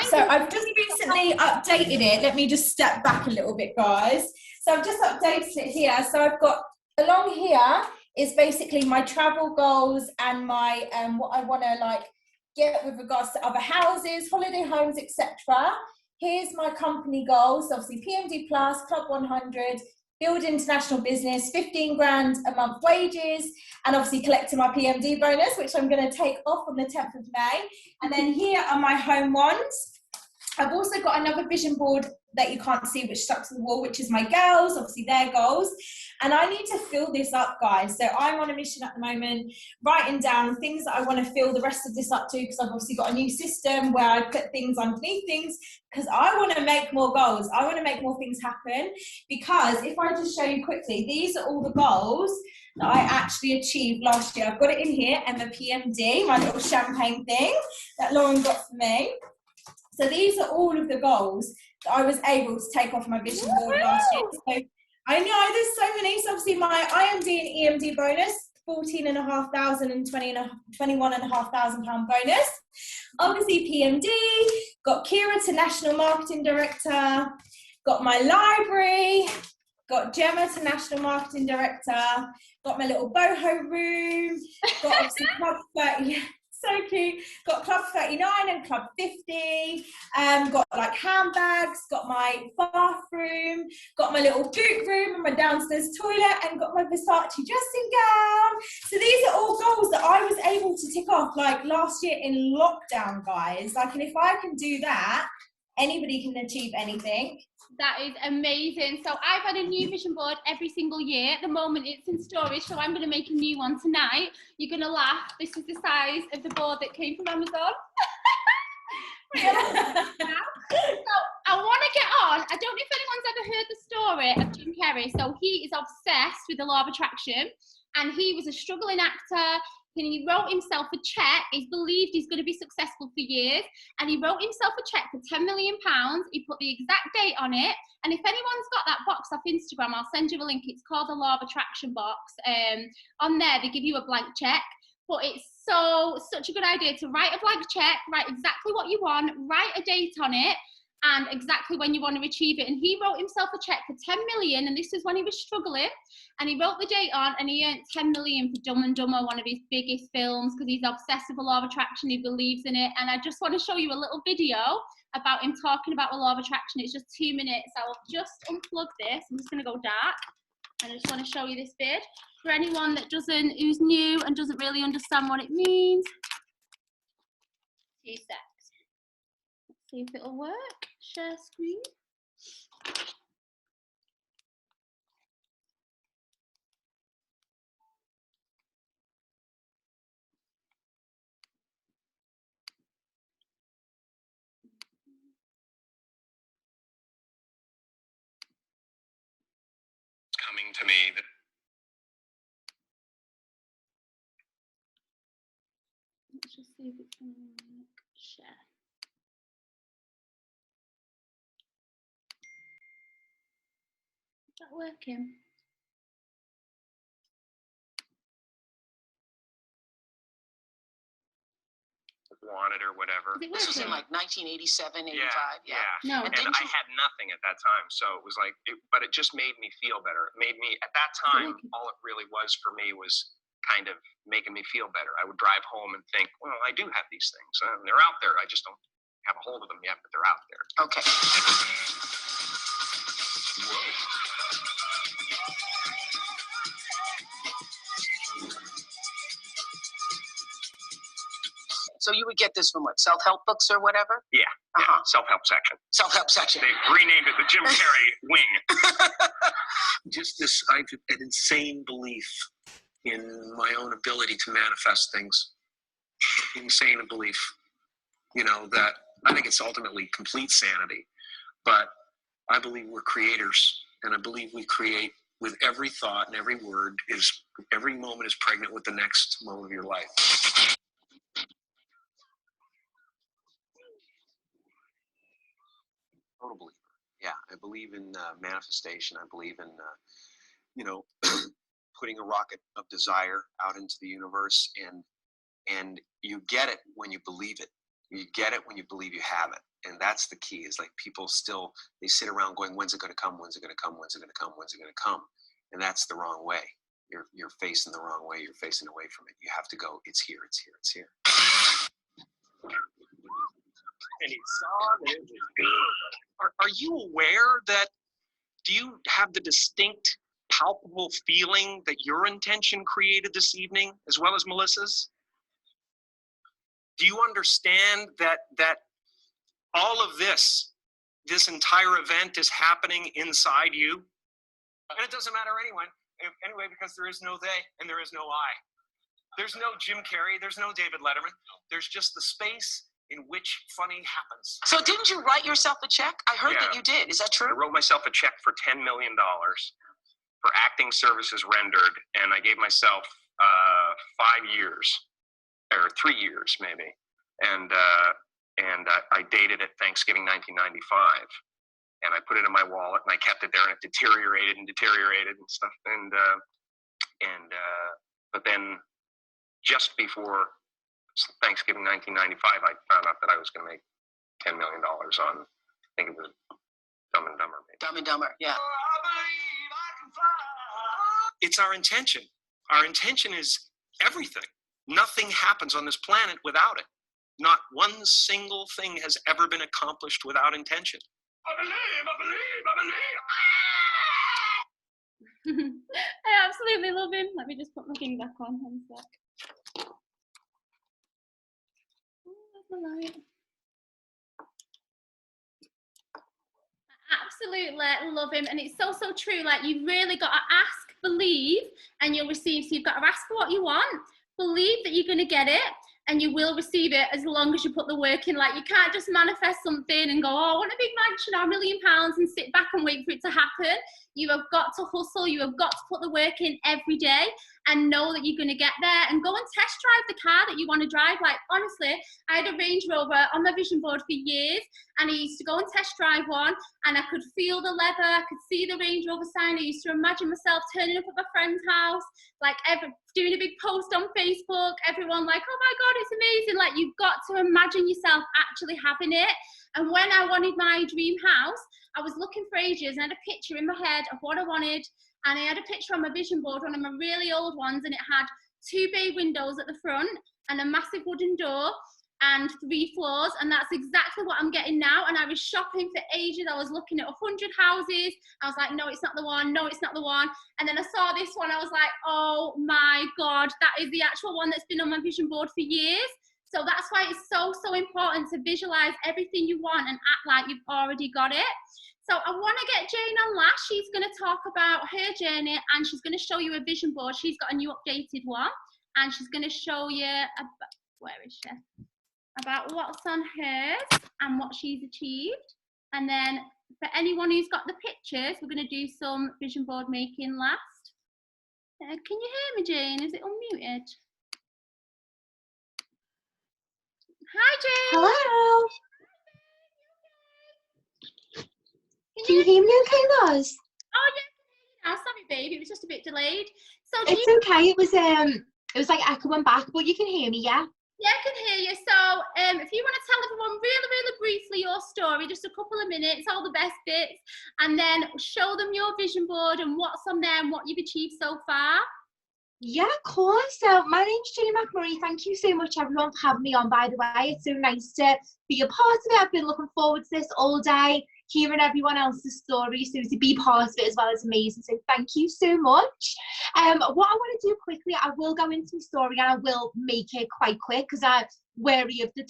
So I've just recently updated it. Let me just step back a little bit, guys. So I've just updated it here. So I've got, along here is basically my travel goals and my what I want to like get with regards to other houses, holiday homes, etc. Here's my company goals. So obviously PMD Plus, Club 100, build international business, 15 grand a month wages, and obviously collecting my PMD bonus, which I'm going to take off on the 10th of May. And then here are my home ones. I've also got another vision board that you can't see, which stuck to the wall, which is my girls, obviously their goals. And I need to fill this up, guys. So I'm on a mission at the moment, writing down things that I want to fill the rest of this up to, because I've obviously got a new system where I put things underneath things, because I want to make more goals. I want to make more things happen, because if I just show you quickly, these are all the goals that I actually achieved last year. I've got it in here, and the PMD, my little champagne thing that Lauren got for me. So these are all of the goals that I was able to take off my vision board last year. So I know there's so many. So obviously my IMD and EMD bonus, 14,500 and 21,500 pound bonus. Obviously PMD, got Kira to National Marketing Director, got my library, got Gemma to National Marketing Director, got my little boho room, got obviously Club 30. So cute. Got Club 39 and Club 50. Got like handbags, got my bathroom, got my little boot room and my downstairs toilet, and got my Versace dressing gown. So these are all goals that I was able to tick off like last year in lockdown, guys. Like, and if I can do that, anybody can achieve anything. That is amazing. So I've had a new vision board every single year. At the moment it's in storage, so I'm going to make a new one tonight. You're going to laugh. This is the size of the board that came from Amazon. So I want to get on. I don't know if anyone's ever heard the story of Jim Carrey. So he is obsessed with the law of attraction, and he was a struggling actor. And he wrote himself a check. He's believed he's going to be successful for years, and he wrote himself a check for £10 million. He put the exact date on it, and if anyone's got that box off Instagram, I'll send you a link. It's called the Law of Attraction box. On there they give you a blank check, but it's such a good idea to write a blank check, write exactly what you want, write a date on it, and exactly when you want to achieve it. And he wrote himself a check for 10 million, and this is when he was struggling, and he wrote the date on, and he earned 10 million for Dumb and Dumber, one of his biggest films, because he's obsessed with the law of attraction. He believes in it. And I just want to show you a little video about him talking about the law of attraction. It's just 2 minutes. I'll just unplug this. I'm just going to go dark, and I just want to show you this bit for anyone that who's new and doesn't really understand what it means. 2 seconds. See if it'll work. Share screen. Coming to me that Let's just see if it's going to work. Share. Is that working? wanted or whatever. This was in like 1987, 85. Yeah. No. And I had nothing at that time, so it was like, but it just made me feel better. It made me, at that time, all it really was for me was kind of making me feel better. I would drive home and think, well, I do have these things, and they're out there. I just don't have a hold of them yet, but they're out there. Okay. So you would get this from what, self-help books or whatever? Yeah, self-help section. Self-help section. They renamed it the Jim Carrey wing. Just this, I have an insane belief in my own ability to manifest things. Insane belief, that I think it's ultimately complete sanity. But I believe we're creators, and I believe we create with every thought and every word. Every moment is pregnant with the next moment of your life. Total believer. Yeah, I believe in manifestation. I believe in, putting a rocket of desire out into the universe, and you get it when you believe it. You get it when you believe you have it, and that's the key. Is like people still, they sit around going, "When's it going to come? When's it going to come? When's it going to come? When's it going to come?" And that's the wrong way. You're facing the wrong way. You're facing away from it. You have to go, "It's here. It's here. It's here." And he saw that it was good. Are you aware that, do you have the distinct, palpable feeling that your intention created this evening, as well as Melissa's? Do you understand that all of this entire event is happening inside you? And it doesn't matter anyway, because there is no they and there is no I. There's no Jim Carrey, there's no David Letterman. There's just the space in which funny happens. So didn't you write yourself a check? I heard that you did. Is that true? I wrote myself a check for $10 million for acting services rendered, and I gave myself 5 years, or 3 years maybe. And I dated it Thanksgiving 1995. And I put it in my wallet, and I kept it there, and it deteriorated and stuff. But then just before Thanksgiving 1995, I found out that I was going to make $10 million on, I think it was Dumb and Dumber. Maybe. Dumb and Dumber, yeah. It's our intention. Our intention is everything. Nothing happens on this planet without it. Not one single thing has ever been accomplished without intention. I believe. I absolutely love him. Let me just put my thing back on 1 sec. Oh, there's my light. I absolutely love him, and it's so true. Like, you've really got to ask, believe, and you'll receive. So you've got to ask for what you want, believe that you're going to get it, and you will receive it as long as you put the work in. Like, you can't just manifest something and go, oh, I want a big mansion or £1 million and sit back and wait for it to happen. You have got to hustle. You have got to put the work in every day and know that you're going to get there, and go and test drive the car that you want to drive. Like, honestly, I had a Range Rover on my vision board for years, and I used to go and test drive one, and I could feel the leather, I could see the Range Rover sign. I used to imagine myself turning up at my friend's house, like doing a big post on Facebook, everyone like, oh my God, it's amazing. Like, you've got to imagine yourself actually having it. And when I wanted my dream house, I was looking for ages, and I had a picture in my head of what I wanted. And I had a picture on my vision board, one of my really old ones, and it had 2 bay windows at the front and a massive wooden door and 3 floors. And that's exactly what I'm getting now. And I was shopping for ages. I was looking at 100 houses. I was like, no, it's not the one. No, it's not the one. And then I saw this one. I was like, oh my God, that is the actual one that's been on my vision board for years. So that's why it's so important to visualize everything you want and act like you've already got it. So I want to get Jane on last. She's going to talk about her journey, and she's going to show you a vision board. She's got a new updated one, and she's going to show you, where is she? About what's on hers and what she's achieved. And then for anyone who's got the pictures, we're going to do some vision board making last. Can you hear me, Jane? Is it unmuted? Hi, Jane. Hello. Can you hear me okay, Loz? Oh, yeah. Sorry, babe. It was just a bit delayed. So it's okay. It was like echoing back, but you can hear me, yeah? Yeah, I can hear you. So if you want to tell everyone really briefly your story, just a couple of minutes, all the best bits, and then show them your vision board and what's on there and what you've achieved so far. Yeah, of course. So my name's Jenny McMurray. Thank you so much, everyone, for having me on, by the way. It's so nice to be a part of it. I've been looking forward to this all day, hearing everyone else's story. So to be part of it as well is amazing. So thank you so much. What I want to do quickly, I will go into my story and I will make it quite quick because I'm wary of the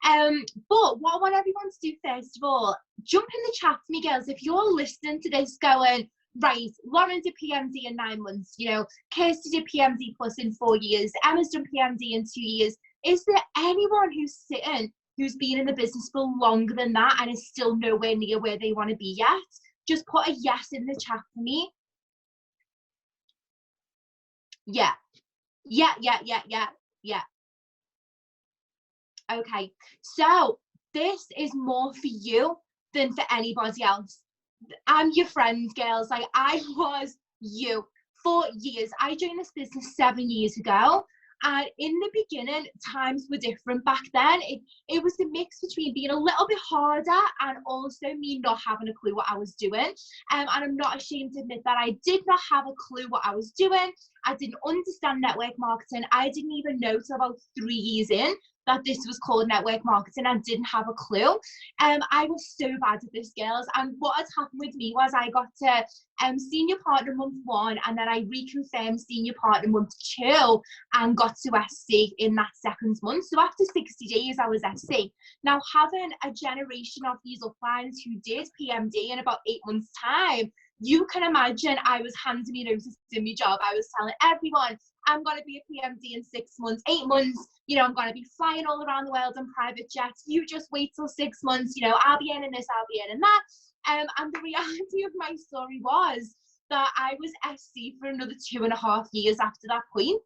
time. But what I want everyone to do first of all, jump in the chat for me, girls. If you're listening to this going, right, Lauren did PMD in 9 months, you know, Kirsty did PMD plus in 4 years, Emma's done PMD in 2 years. Is there anyone who's sitting who's been in the business for longer than that and is still nowhere near where they want to be yet? Just put a yes in the chat for me. Yeah. Okay, so this is more for you than for anybody else. I'm your friend, girls. Like, I was you for years. I joined this business 7 years ago, and in the beginning, times were different. Back then, it was a mix between being a little bit harder and also me not having a clue what I was doing. And I'm not ashamed to admit that I did not have a clue what I was doing. I didn't understand network marketing. I didn't even know till about 3 years in that this was called network marketing. I didn't have a clue. I was so bad at this, girls. And what had happened with me was I got to senior partner month 1, and then I reconfirmed senior partner month 2 and got to SC in that second month. So after 60 days, I was SC. Now, having a generation of these uplines who did PMD in about 8 months' time, you can imagine I was handing me notice in my job. I was telling everyone, I'm going to be a PMD in 6 months, 8 months, you know, I'm going to be flying all around the world on private jets. You just wait till 6 months, you know, I'll be earning this, I'll be earning that. And the reality of my story was that I was SC for another 2.5 years after that point.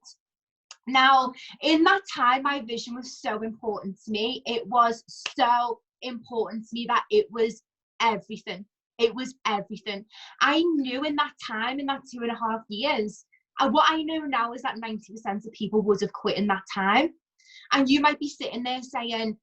Now, in that time, my vision was so important to me. It was so important to me that it was everything. It was everything. I knew in that time, in that 2.5 years, and what I know now is that 90% of people would have quit in that time. And you might be sitting there saying,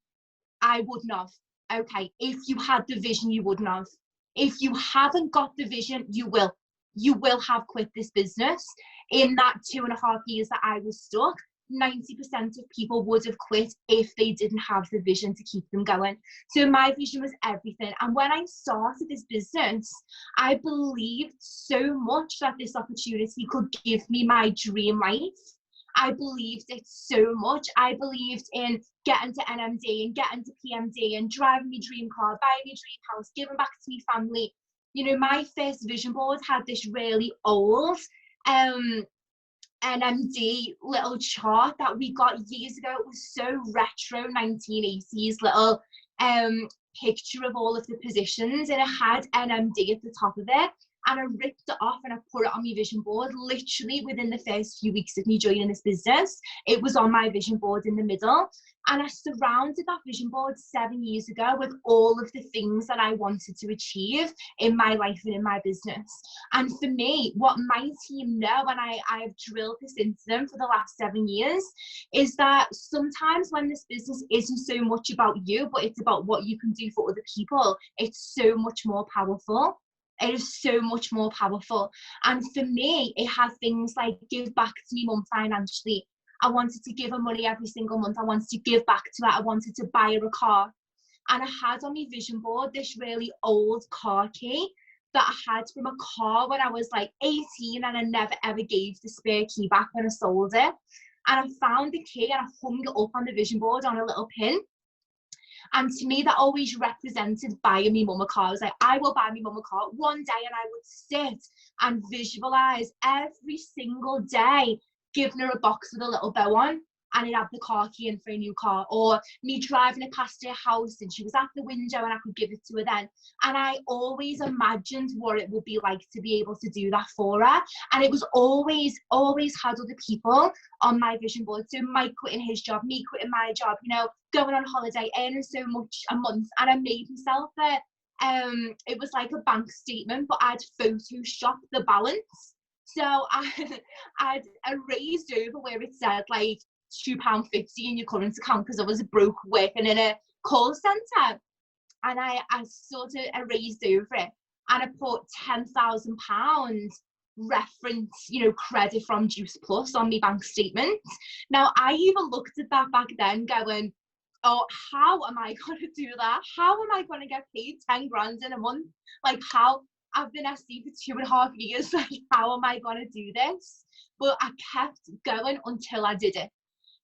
I wouldn't have. Okay, if you had the vision, you wouldn't have. If you haven't got the vision, you will. You will have quit this business. In that 2.5 years that I was stuck, 90% of people would have quit if they didn't have the vision to keep them going. So my vision was everything. And when I started this business, I believed so much that this opportunity could give me my dream life. I believed it so much. I believed in getting to NMD and getting to PMD and driving my dream car, buying my dream house, giving back to my family. You know, my first vision board had this really old NMD little chart that we got years ago. It was so retro, 1980s little picture of all of the positions, and it had NMD at the top of it. And I ripped it off and I put it on my vision board literally within the first few weeks of me joining this business. It was on my vision board in the middle. And I surrounded that vision board 7 years ago with all of the things that I wanted to achieve in my life and in my business. And for me, what my team know, and I have drilled this into them for the last 7 years, is that sometimes when this business isn't so much about you, but it's about what you can do for other people, it's so much more powerful. It is so much more powerful. And for me, it had things like give back to me mum financially. I wanted to give her money every single month. I wanted to give back to her. I wanted to buy her a car. And I had on my vision board this really old car key that I had from a car when I was like 18, and I never ever gave the spare key back when I sold it. And I found the key and I hung it up on the vision board on a little pin. And to me, that always represented buying me mum a car. I was like, I will buy me mum a car one day. And I would sit and visualize every single day giving her a box with a little bow on, and it'd have the car key in for a new car. Or me driving it past her house and she was at the window and I could give it to her then. And I always imagined what it would be like to be able to do that for her. And it was always had other people on my vision board. So Mike quitting his job, me quitting my job, you know, going on holiday, earning so much a month. And I made myself it was like a bank statement, but I'd photoshopped the balance. So I'd erased over where it said like £2.50 in your current account because I was broke working in a call centre. And I sort of erased over it and I put £10,000 reference, you know, credit from Juice Plus on my bank statement. Now, I even looked at that back then going, oh, how am I going to do that? How am I going to get paid 10 grand in a month? Like, how? I've been SC for 2.5 years. Like, how am I going to do this? But I kept going until I did it.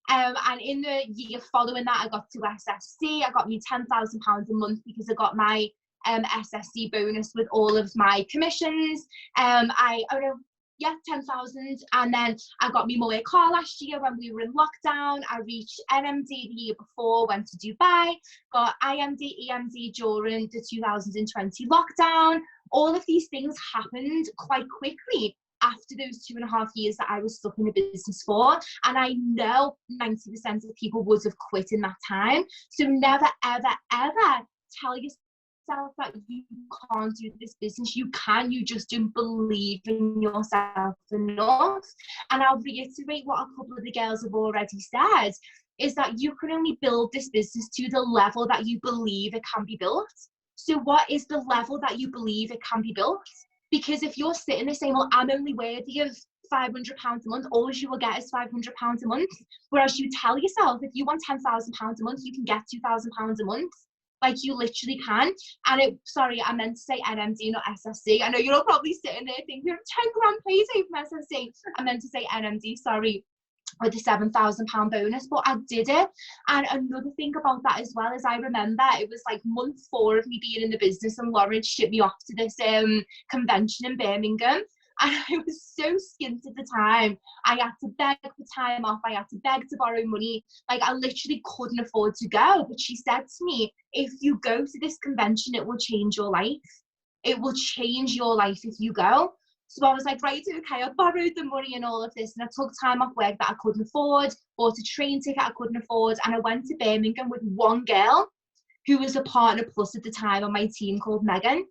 And in the year following that, I got to SSC. I got me £10,000 a month because I got my SSC bonus with all of my commissions. 10,000. And then I got me my car last year when we were in lockdown. I reached NMD the year before, went to Dubai, got IMD, EMD during the 2020 lockdown. All of these things happened quite quickly after those 2.5 years that I was stuck in a business for. And I know 90% of people would have quit in that time. So never, ever, ever tell yourself that you can't do this business. You can, you just don't believe in yourself enough. And I'll reiterate what a couple of the girls have already said, is that you can only build this business to the level that you believe it can be built. So what is the level that you believe it can be built? Because if you're sitting there saying, well, I'm only worthy of £500 a month, all you will get is £500 a month. Whereas you tell yourself, if you want £10,000 a month, you can get £2,000 a month. Like, you literally can. And sorry, I meant to say NMD, not SSC. I know you're all probably sitting there thinking, 10 grand payday from SSC. I meant to say NMD, sorry, with the £7,000 bonus, but I did it. And another thing about that as well is, I remember it was like month 4 of me being in the business, and Lauren shipped me off to this convention in Birmingham. And I was so skint at the time. I had to beg for time off. I had to beg to borrow money. Like, I literally couldn't afford to go. But she said to me, if you go to this convention, it will change your life. It will change your life if you go. So I was like, right, okay, I borrowed the money and all of this, and I took time off work that I couldn't afford, bought a train ticket I couldn't afford, and I went to Birmingham with one girl who was a partner plus at the time on my team, called Megan.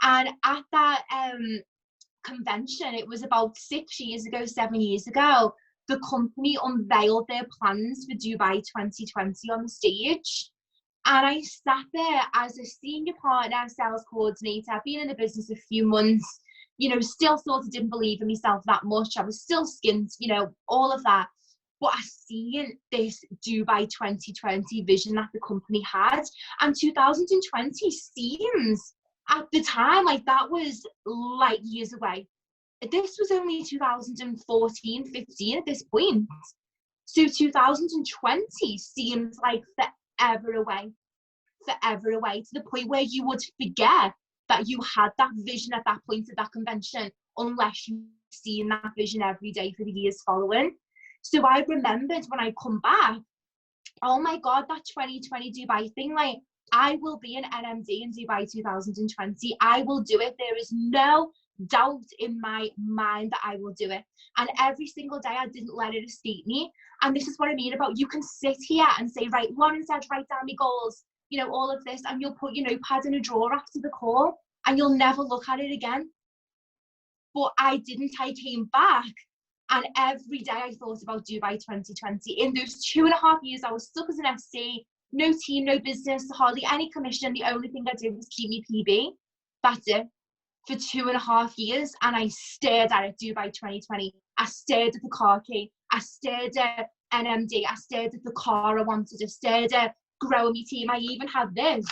And at that convention, it was about 7 years ago, the company unveiled their plans for Dubai 2020 on the stage. And I sat there as a senior partner, sales coordinator. I've been in the business a few months, you know, still sort of didn't believe in myself that much. I was still skint, you know, all of that. But I seen this Dubai 2020 vision that the company had. And 2020 seems, at the time, like that was light years away. This was only 2014, 15 at this point. So 2020 seems like forever away, to the point where you would forget that you had that vision at that point at that convention, unless you've seen that vision every day for the years following. So I remembered when I come back, oh my God, that 2020 Dubai thing, like, I will be an NMD in Dubai 2020. I will do it. There is no doubt in my mind that I will do it. And every single day I didn't let it escape me. And this is what I mean about, you can sit here and say, right, Lauren said, write down my goals, you know, all of this, and you'll put your notepad in a drawer after the call and you'll never look at it again. But I didn't. I came back, and every day I thought about Dubai 2020. In those 2.5 years, I was stuck as an SC, no team, no business, hardly any commission. The only thing I did was keep me PB. That's it. For 2.5 years, and I stared at it, Dubai 2020. I stared at the car key. I stared at NMD. I stared at the car I wanted. I stared at growing my team. I even had this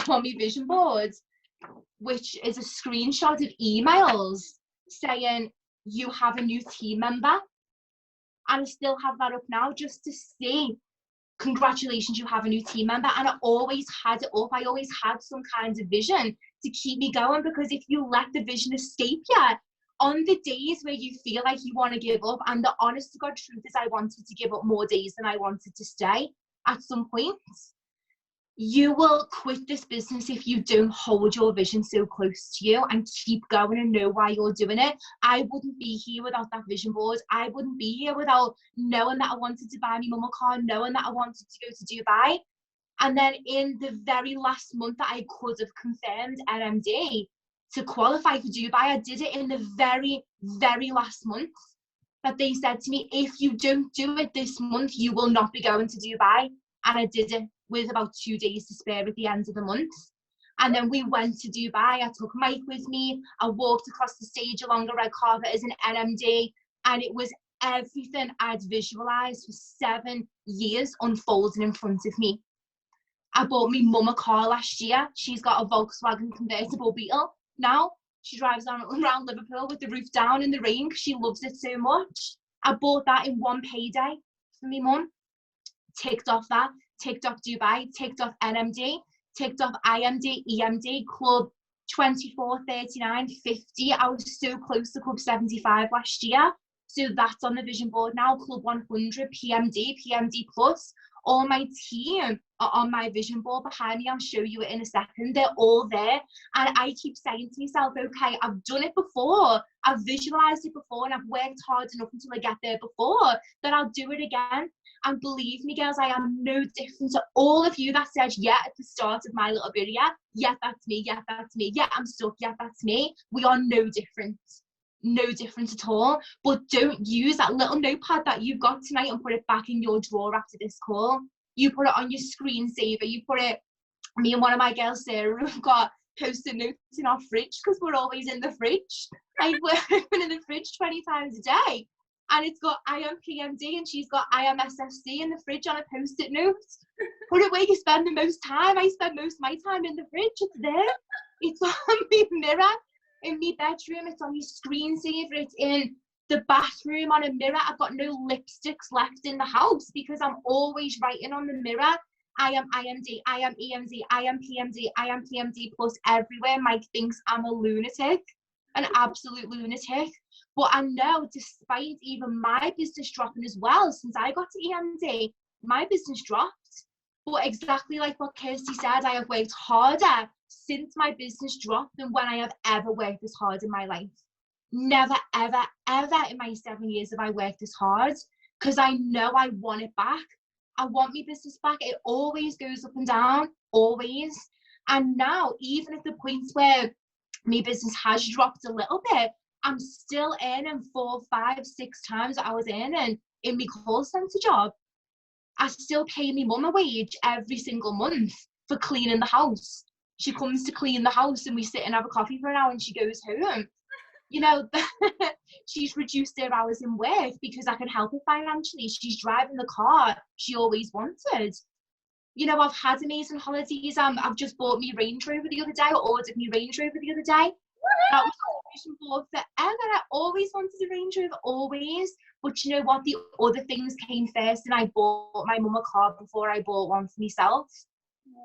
on my vision board, which is a screenshot of emails saying, you have a new team member. And I still have that up now, just to see, congratulations, you have a new team member. And I always had it up. I always had some kind of vision to keep me going, because if you let the vision escape you, on the days where you feel like you want to give up, and the honest to God truth is I wanted to give up more days than I wanted to stay at some point, you will quit this business if you don't hold your vision so close to you and keep going and know why you're doing it. I wouldn't be here without that vision board. I wouldn't be here without knowing that I wanted to buy my mum a car, knowing that I wanted to go to Dubai. And then in the very last month that I could have confirmed NMD to qualify for Dubai, I did it in the very, very last month that they said to me, if you don't do it this month, you will not be going to Dubai. And I did it with about 2 days to spare at the end of the month. And then we went to Dubai. I took Mike with me. I walked across the stage along the red carpet as an NMD, and it was everything I'd visualized for 7 years unfolding in front of me. I bought my mum a car last year. She's got a Volkswagen convertible Beetle now. She drives around Liverpool with the roof down in the rain because she loves it so much. I bought that in one payday for my mum. Ticked off that, ticked off Dubai, ticked off NMD, ticked off IMD, EMD, Club 24, 39, 50. I was so close to Club 75 last year. So that's on the vision board now, Club 100, PMD, PMD Plus. All my team are on my vision board behind me. I'll show you it in a second. They're all there. And I keep saying to myself, okay, I've done it before. I've visualized it before, and I've worked hard enough until I get there before, that I'll do it again. And believe me, girls, I am no different to all of you that said, yeah, at the start of my little video, yeah, that's me, yeah, that's me, yeah, I'm stuck, yeah, that's me. We are no different. No different at all. But don't use that little notepad that you've got tonight and put it back in your drawer after this call. You put it on your screensaver. You put it, me and one of my girls, Sarah, have got post-it notes in our fridge because we're always in the fridge. like we're opening the fridge 20 times a day, and it's got I am PMD and she's got I am SSC in the fridge on a post-it note. Put it where you spend the most time. I spend most of my time in the fridge. It's there. It's on my mirror in my bedroom. It's on my screensaver. It's in the bathroom on a mirror. I've got no lipsticks left in the house because I'm always writing on the mirror, I am IMD, I am EMD, I am PMD, I am PMD plus everywhere. Mike thinks I'm a lunatic, an absolute lunatic. But I know, despite even my business dropping as well, since I got to EMD, my business dropped. But exactly like what Kirsty said, I have worked harder since my business dropped than when I have ever worked this hard in my life. Never, ever, ever in my 7 years have I worked this hard, because I know I want it back. I want my business back. It always goes up and down, always. And now, even at the points where my business has dropped a little bit, I'm still earning 4, 5, 6 times what I was earning in my call centre job. I still pay my mum a wage every single month for cleaning the house. She comes to clean the house and we sit and have a coffee for an hour and she goes home. You know, she's reduced her hours in work because I can help her financially. She's driving the car she always wanted. You know, I've had amazing holidays. I've just bought me Range Rover the other day, or ordered me Range Rover the other day. That was a vision board forever. I always wanted a Range Rover, always. But you know what? The other things came first, and I bought my mum a car before I bought one for myself.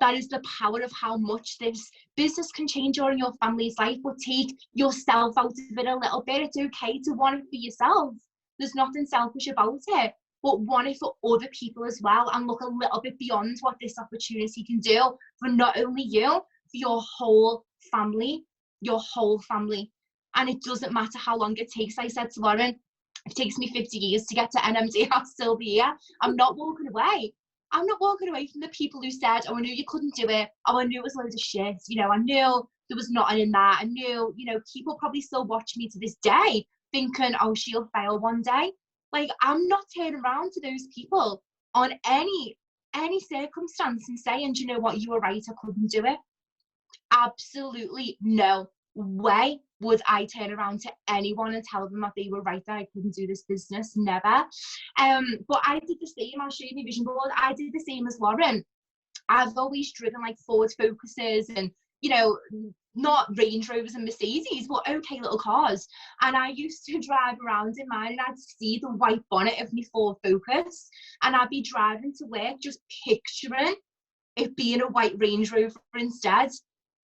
That is the power of how much this business can change your and your family's life, but take yourself out of it a little bit. It's okay to want it for yourself. There's nothing selfish about it, but want it for other people as well, and look a little bit beyond what this opportunity can do for not only you, for your whole family, And it doesn't matter how long it takes. I said to Lauren, if it takes me 50 years to get to NMD, I'll still be here. I'm not walking away. I'm not walking away from the people who said, oh, I knew you couldn't do it. Oh, I knew it was loads of shit. You know, I knew there was nothing in that. I knew, you know, people probably still watch me to this day thinking, oh, she'll fail one day. Like, I'm not turning around to those people on any circumstance and saying, do you know what, you were right, I couldn't do it. Absolutely no way would I turn around to anyone and tell them that they were right, that I couldn't do this business. Never. But I did the same. I'll show you my vision board. I did the same as Lauren. I've always driven like Ford Focuses and, you know, not Range Rovers and Mercedes, but okay little cars. And I used to drive around in mine and I'd see the white bonnet of my Ford Focus and I'd be driving to work just picturing it being a white Range Rover instead.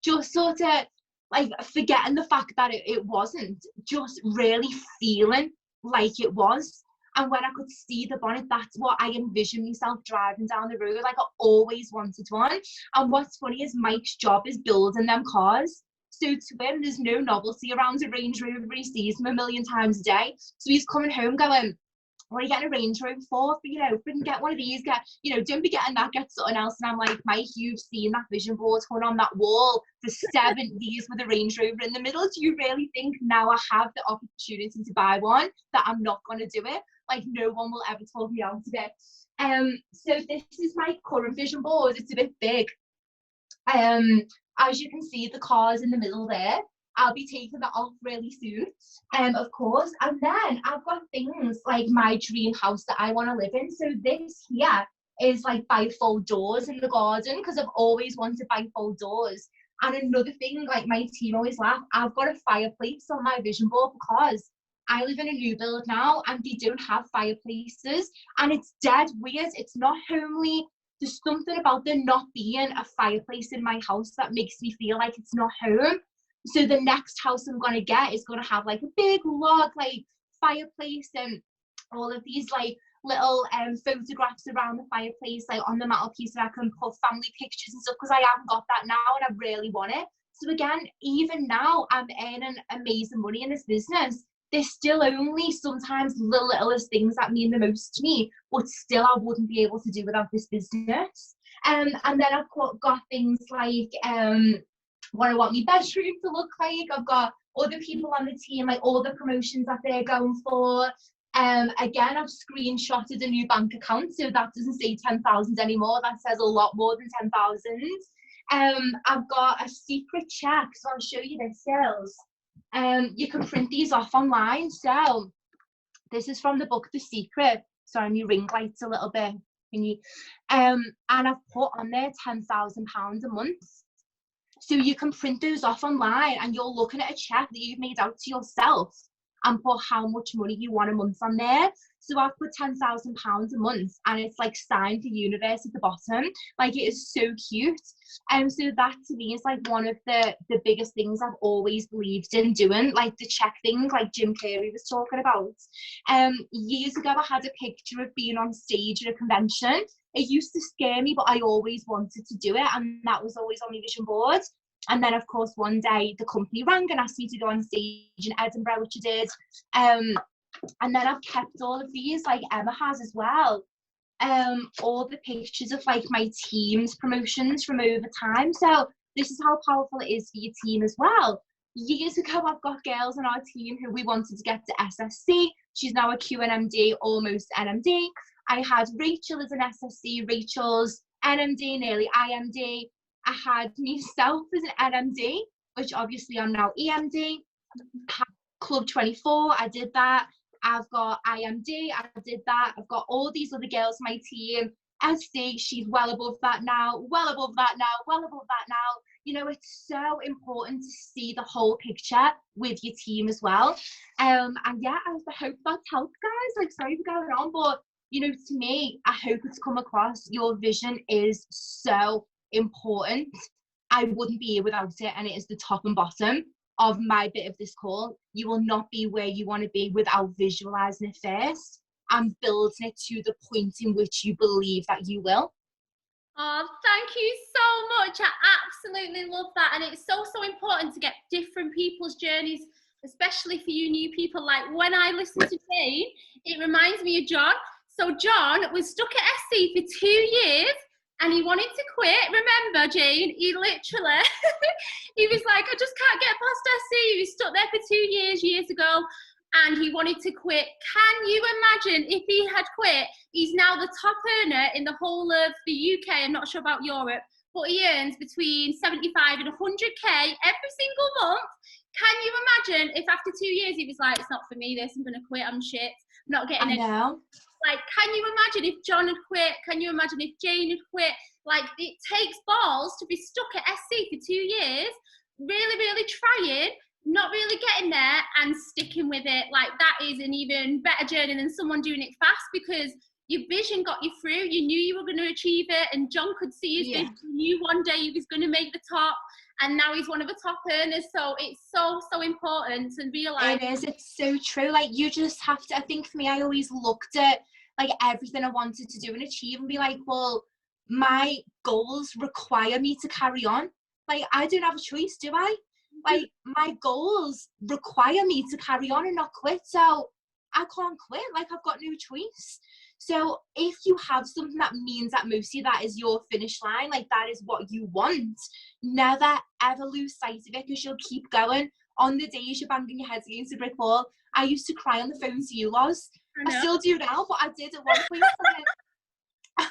Just sort of like forgetting the fact that it wasn't, just really feeling like it was. And when I could see the bonnet, that's what I envisioned myself driving down the road. Like I always wanted one. And what's funny is Mike's job is building them cars. So to him, there's no novelty around a Range Rover. He sees them a million times a day. So he's coming home going, what are you getting a Range Rover for? You know, freaking get one of these, don't be getting that, get something else. And I'm like, Mike, you've seen that vision board hung on that wall for 7 years with a Range Rover in the middle. Do you really think now I have the opportunity to buy one that I'm not going to do it? Like, no one will ever talk me out of it. So this is my current vision board. It's a bit big. As you can see, the car's in the middle there. I'll be taking that off really soon, of course. And then I've got things like my dream house that I want to live in. So this here is like bifold doors in the garden because I've always wanted bifold doors. And another thing, like my team always laugh, I've got a fireplace on my vision board because I live in a new build now and they don't have fireplaces and it's dead weird. It's not homely. There's something about there not being a fireplace in my house that makes me feel like it's not home. So the next house I'm going to get is going to have like a big log like fireplace and all of these like little photographs around the fireplace, like on the mantelpiece that I can put family pictures and stuff because I haven't got that now and I really want it. So again, even now I'm earning amazing money in this business. There's still only sometimes the littlest things that mean the most to me, but still I wouldn't be able to do without this business. And then I've got things like what I want my bedroom to look like. I've got other people on the team, like all the promotions that they're going for. Again, I've screenshotted a new bank account, so that doesn't say 10,000 anymore. That says a lot more than 10,000. I've got a secret check, so I'll show you this, girls. You can print these off online. So this is from the book The Secret. Sorry, my ring light's a little bit thingy. And I've put on there £10,000 a month. So you can print those off online, and you're looking at a check that you've made out to yourself and put how much money you want a month on there. So I've put £10,000 a month, and it's like signed the universe at the bottom. Like, it is so cute. So that to me is like one of the biggest things I've always believed in doing, like the check thing, like Jim Carrey was talking about. Years ago, I had a picture of being on stage at a convention. It used to scare me, but I always wanted to do it, and that was always on my vision board. And then, of course, one day the company rang and asked me to go on stage in Edinburgh, which I did. And then I've kept all of these, like Emma has as well. All the pictures of like my team's promotions from over time. So this is how powerful it is for your team as well. Years ago, I've got girls on our team who we wanted to get to SSC. She's now a QNMD, almost NMD. I had Rachel as an SSC, Rachel's NMD, nearly IMD. I had myself as an NMD, which obviously I'm now EMD. Club 24, I did that. I've got IMD, I did that. I've got all these other girls on my team. SC, she's well above that now, well above that now, well above that now. You know, it's so important to see the whole picture with your team as well. And yeah, I hope that's helped, guys. Like, sorry for going on, but you know, to me, I hope it's come across. Your vision is so important. I wouldn't be here without it, and it is the top and bottom of my bit of this call. You will not be where you want to be without visualizing it first and building it to the point in which you believe that you will. Oh, thank you so much. I absolutely love that. And it's so important to get different people's journeys, especially for you new people. Like, when I listen to Jane, it reminds me of John. So John was stuck at SC for 2 years and he wanted to quit. Remember, Jane, he literally, he was like, I just can't get past SC. He was stuck there for 2 years ago, and he wanted to quit. Can you imagine if he had quit? He's now the top earner in the whole of the UK. I'm not sure about Europe, but he earns between 75 and 100k every single month. Can you imagine if after 2 years he was like, it's not for me, this, I'm going to quit, I'm shit, I'm not getting it. Like, can you imagine if John had quit? Can you imagine if Jane had quit? Like, it takes balls to be stuck at SC for 2 years, really trying, not really getting there and sticking with it. Like, that is an even better journey than someone doing it fast, because your vision got you through. You knew you were going to achieve it, and John could see his vision. He knew one day he was going to make the top, and now he's one of the top earners. So it's so important to realize. It is. It's so true. Like, you just have to, I think for me, I always looked at like everything I wanted to do and achieve and be like, well, my goals require me to carry on. Like, I don't have a choice, do I? Like, my goals require me to carry on and not quit. So I can't quit. Like, I've got no choice. So if you have something that means that most of you, that is your finish line, like that is what you want, never ever lose sight of it, because you'll keep going. On the days you're banging your heads against a brick wall, I used to cry on the phone to you, Loz. I still do now, but I did at one point. I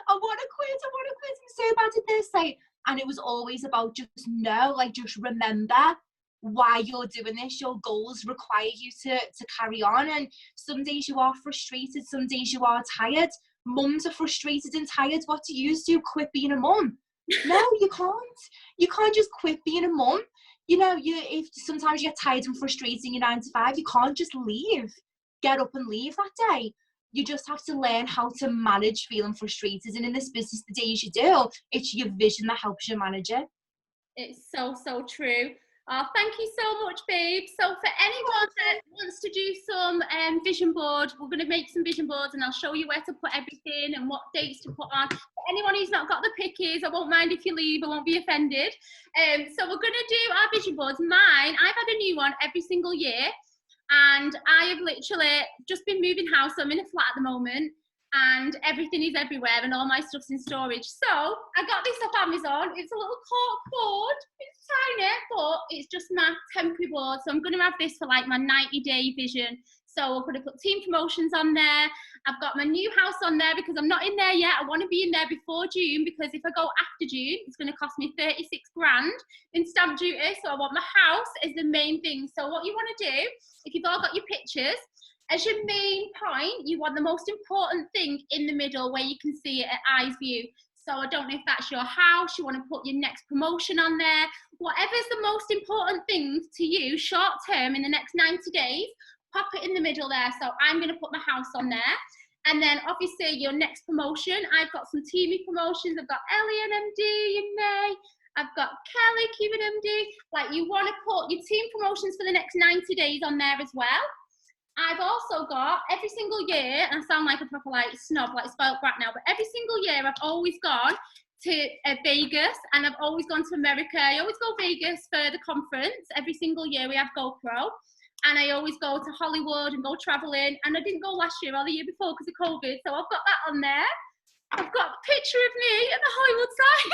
want to quit, I'm so bad at this. Like, and it was always about just remember why you're doing this. Your goals require you to carry on, and some days you are frustrated, some days you are tired. Mums are frustrated and tired. What do you do? Quit being a mum? No, you can't just quit being a mum. You know, if sometimes you get tired and frustrated in your 9 to 5, you can't just leave, get up and leave that day. You just have to learn how to manage feeling frustrated, and in this business, the days you do, it's your vision that helps you manage it. It's so true. Oh, thank you so much, babe. So for anyone that wants to do some vision board, we're going to make some vision boards, and I'll show you where to put everything and what dates to put on. For anyone who's not got the pickies, I won't mind if you leave, I won't be offended. So we're going to do our vision boards. Mine, I've had a new one every single year, and I have literally just been moving house, so I'm in a flat at the moment, and everything is everywhere and all my stuff's in storage. So I got this off Amazon. It's a little cork board. It's tiny, but it's just my temporary board. So I'm going to have this for like my 90-day vision. So we're going to put team promotions on there. I've got my new house on there because I'm not in there yet. I want to be in there before June, because if I go after June, it's going to cost me 36 grand in stamp duty. So I want my house as the main thing. So what you want to do, if you've all got your pictures, as your main point, you want the most important thing in the middle where you can see it at eye's view. So I don't know if that's your house, you want to put your next promotion on there, whatever's the most important thing to you short term in the next 90 days, pop it in the middle there. So I'm going to put my house on there. And then obviously your next promotion, I've got some TV promotions. I've got Ellie and MD in May. I've got Kelly, Cuban MD. Like, you want to put your team promotions for the next 90 days on there as well. I've also got every single year, and I sound like a proper like snob, like spoiled brat now, but every single year I've always gone to Vegas, and I've always gone to America. I always go Vegas for the conference. Every single year we have GoPro, and I always go to Hollywood and go traveling. And I didn't go last year or the year before because of COVID, so I've got that on there. I've got a picture of me at the Hollywood sign,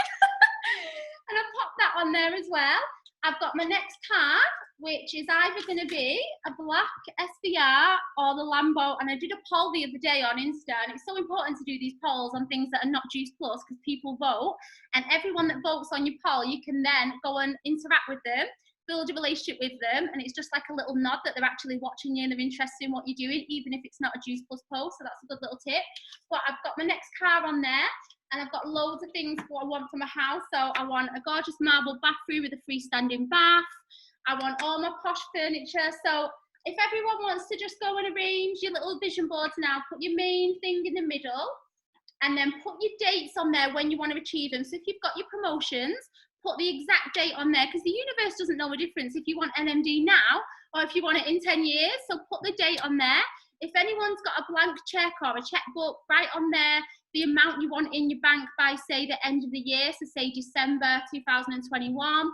and I've popped that on there as well. I've got my next car, which is either going to be a black SVR or the Lambo. And I did a poll the other day on Insta, and it's so important to do these polls on things that are not Juice Plus, because people vote, and everyone that votes on your poll, you can then go and interact with them, build a relationship with them, and it's just like a little nod that they're actually watching you and they're interested in what you're doing, even if it's not a Juice Plus post. So that's a good little tip. But I've got my next car on there, and I've got loads of things what I want for my house. So I want a gorgeous marble bathroom with a freestanding bath. I want all my posh furniture. So if everyone wants to just go and arrange your little vision boards now, put your main thing in the middle, and then put your dates on there when you want to achieve them. So if you've got your promotions, put the exact date on there, because the universe doesn't know the difference if you want NMD now or if you want it in 10 years. So put the date on there. If anyone's got a blank check or a checkbook, write on there the amount you want in your bank by, say, the end of the year, so say December 2021,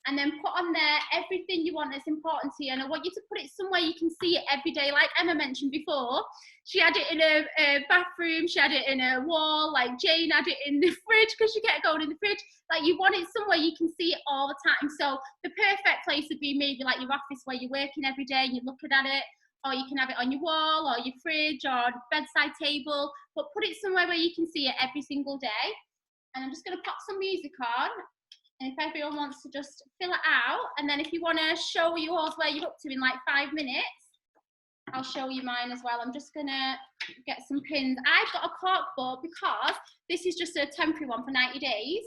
and then put on there everything you want that's important to you. And I want you to put it somewhere you can see it every day. Like Emma mentioned before, she had it in a bathroom, she had it in a wall, like Jane had it in the fridge because she kept going in the fridge. Like, you want it somewhere you can see it all the time. So the perfect place would be maybe like your office where you're working every day and you're looking at it, or you can have it on your wall or your fridge or bedside table, but put it somewhere where you can see it every single day. And I'm just going to pop some music on, and if everyone wants to just fill it out, and then if you want to show yours where you're up to in like 5 minutes, I'll show you mine as well. I'm just going to get some pins. I've got a cork board because this is just a temporary one for 90 days.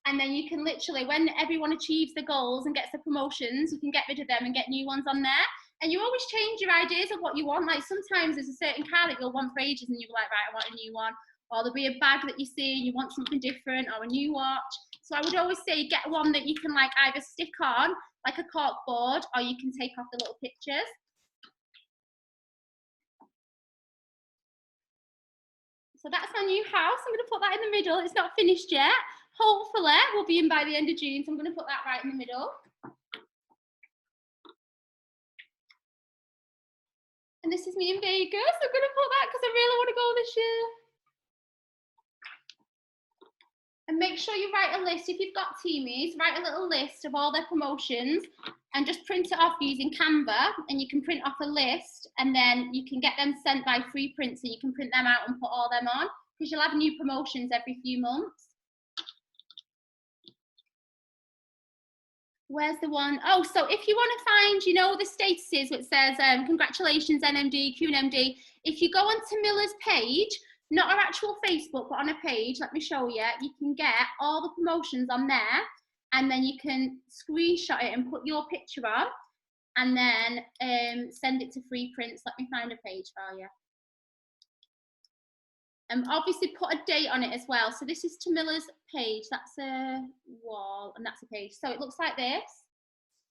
And then you can literally, when everyone achieves the goals and gets the promotions, you can get rid of them and get new ones on there. And you always change your ideas of what you want. Like, sometimes there's a certain car that you'll want for ages and you'll be like, right, I want a new one. Or there'll be a bag that you see and you want something different, or a new watch. So I would always say get one that you can like either stick on like a cork board, or you can take off the little pictures. So that's my new house. I'm going to put that in the middle. It's not finished yet. Hopefully we'll be in by the end of June. So I'm going to put that right in the middle. And this is me in Vegas. I'm going to put that because I really want to go this year. And make sure you write a list. If you've got teamies, write a little list of all their promotions and just print it off using Canva, and you can print off a list, and then you can get them sent by free print, so you can print them out and put all them on, because you'll have new promotions every few months. Where's the one? Oh, so if you want to find, you know, the statuses which says congratulations NMD, QNMD, if you go onto Miller's page, not our actual Facebook, but on a page, let me show you, you can get all the promotions on there, and then you can screenshot it and put your picture on, and then send it to free prints. Let me find a page for you. And obviously put a date on it as well. So this is Tamilla's page, that's a wall, and that's a page. So it looks like this.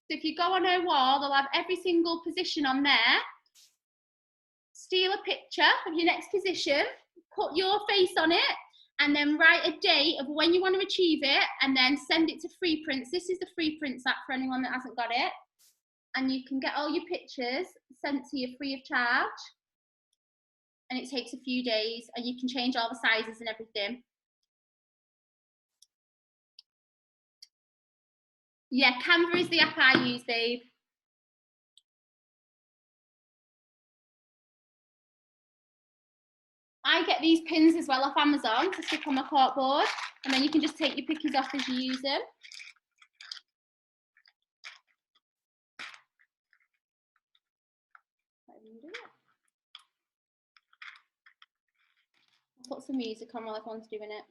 So if you go on her wall, they'll have every single position on there. Steal a picture of your next position, put your face on it, and then write a date of when you want to achieve it, and then send it to free prints. This is the free prints app for anyone that hasn't got it. And you can get all your pictures sent to you free of charge. And it takes a few days, and you can change all the sizes and everything. Yeah, Canva is the app I use, babe. I get these pins as well off Amazon to stick on my corkboard, and then you can just take your pickies off as you use them. Put some music on while everyone's doing it.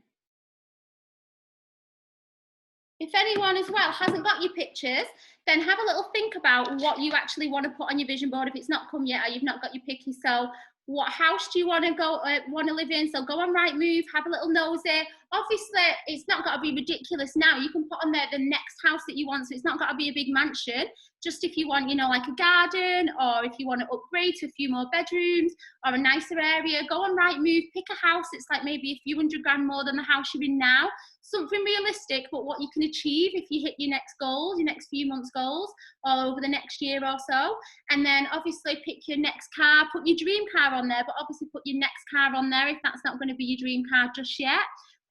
If anyone as well hasn't got your pictures, then have a little think about what you actually want to put on your vision board if it's not come yet or you've not got your pickies. So what house do you want to live in? So go on Rightmove, have a little nosy. Obviously, it's not got to be ridiculous now. You can put on there the next house that you want, so it's not got to be a big mansion. Just if you want, you know, like a garden, or if you want to upgrade to a few more bedrooms or a nicer area, go on Rightmove, pick a house that's like maybe a few $100,000 more than the house you're in now. Something realistic, but what you can achieve if you hit your next goals, your next few months goals, or over the next year or so. And then obviously pick your next car, put your dream car on there, but obviously put your next car on there if that's not going to be your dream car just yet.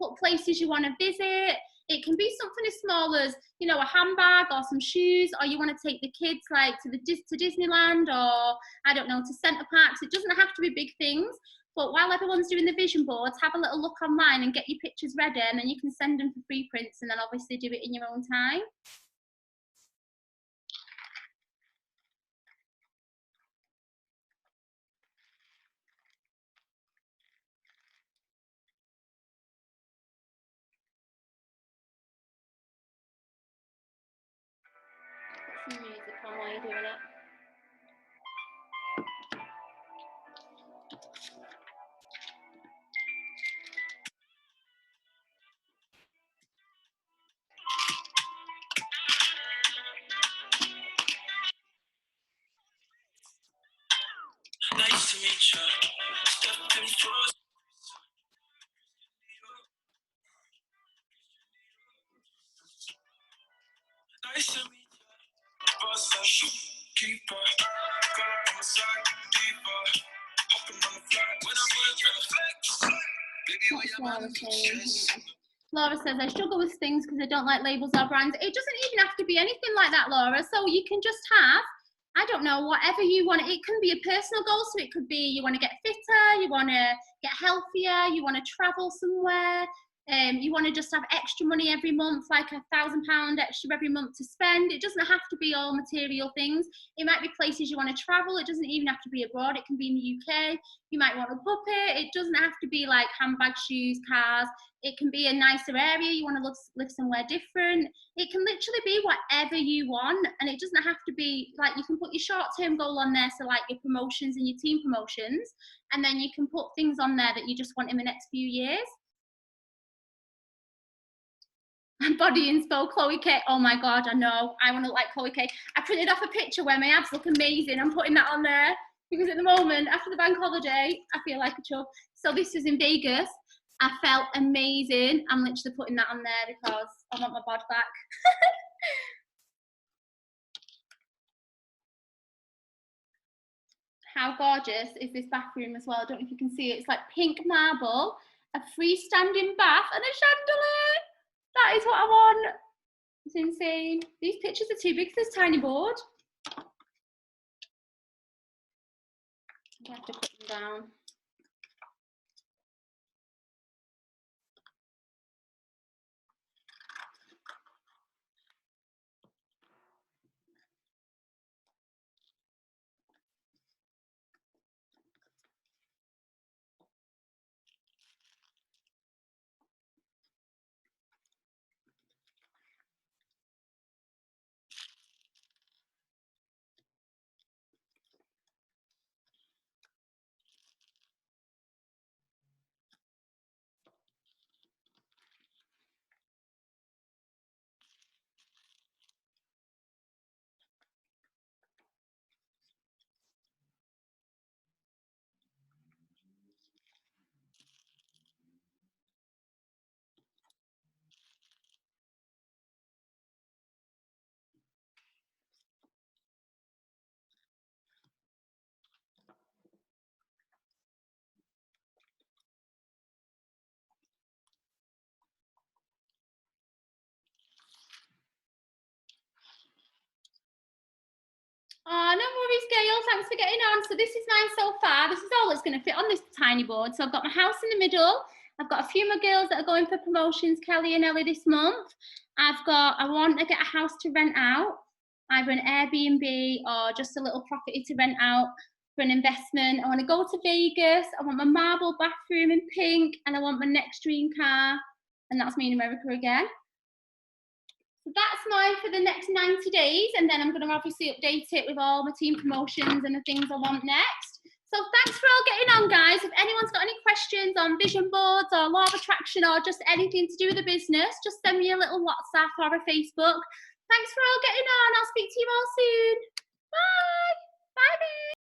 Put places you want to visit. It can be something as small as, you know, a handbag or some shoes, or you want to take the kids like to Disneyland, or I don't know, to Centre Parks. It doesn't have to be big things. But while everyone's doing the vision boards, have a little look online and get your pictures ready, and then you can send them for free prints, and then obviously do it in your own time. Put some music on while you're doing it. Nice to meet you. Stepped in first. Nice to meet you. Boss, I shoot, keeper. Got up on my side, deeper. Hopping on the flight when I flex. Baby, we are Laura says, I struggle with things because I don't like labels or brands. It doesn't even have to be anything like that, Laura. So you can just have, I don't know, whatever you want. It can be a personal goal. So it could be you want to get fitter, you want to get healthier, you want to travel somewhere. You want to just have extra money every month, like £1,000 extra every month to spend. It doesn't have to be all material things. It might be places you want to travel. It doesn't even have to be abroad. It can be in the UK. You might want a puppy. It doesn't have to be like handbags, shoes, cars. It can be a nicer area. You want to live somewhere different. It can literally be whatever you want. And it doesn't have to be like, you can put your short-term goal on there. So like your promotions and your team promotions. And then you can put things on there that you just want in the next few years. Body inspo, Chloe K. Oh my God, I know. I want to look like Chloe K. I printed off a picture where my abs look amazing. I'm putting that on there because at the moment, after the bank holiday, I feel like a chub. So this was in Vegas. I felt amazing. I'm literally putting that on there because I want my bod back. How gorgeous is this bathroom as well? I don't know if you can see it. It's like pink marble, a freestanding bath and a chandelier. That is what I want. It's insane. These pictures are too big for this tiny board. I have to put them down. Oh, no worries, Gail. Thanks for getting on. So this is mine so far. This is all that's going to fit on this tiny board. So I've got my house in the middle. I've got a few of my girls that are going for promotions, Kelly and Ellie, this month. I want to get a house to rent out, either an Airbnb or just a little property to rent out for an investment. I want to go to Vegas. I want my marble bathroom in pink, and I want my next dream car. And that's me in America again. So that's mine for the next 90 days, and then I'm going to obviously update it with all my team promotions and the things I want next. So thanks for all getting on, guys. If anyone's got any questions on vision boards or law of attraction or just anything to do with the business, just send me a little WhatsApp or a Facebook. Thanks for all getting on. I'll speak to you all soon. Bye. Bye.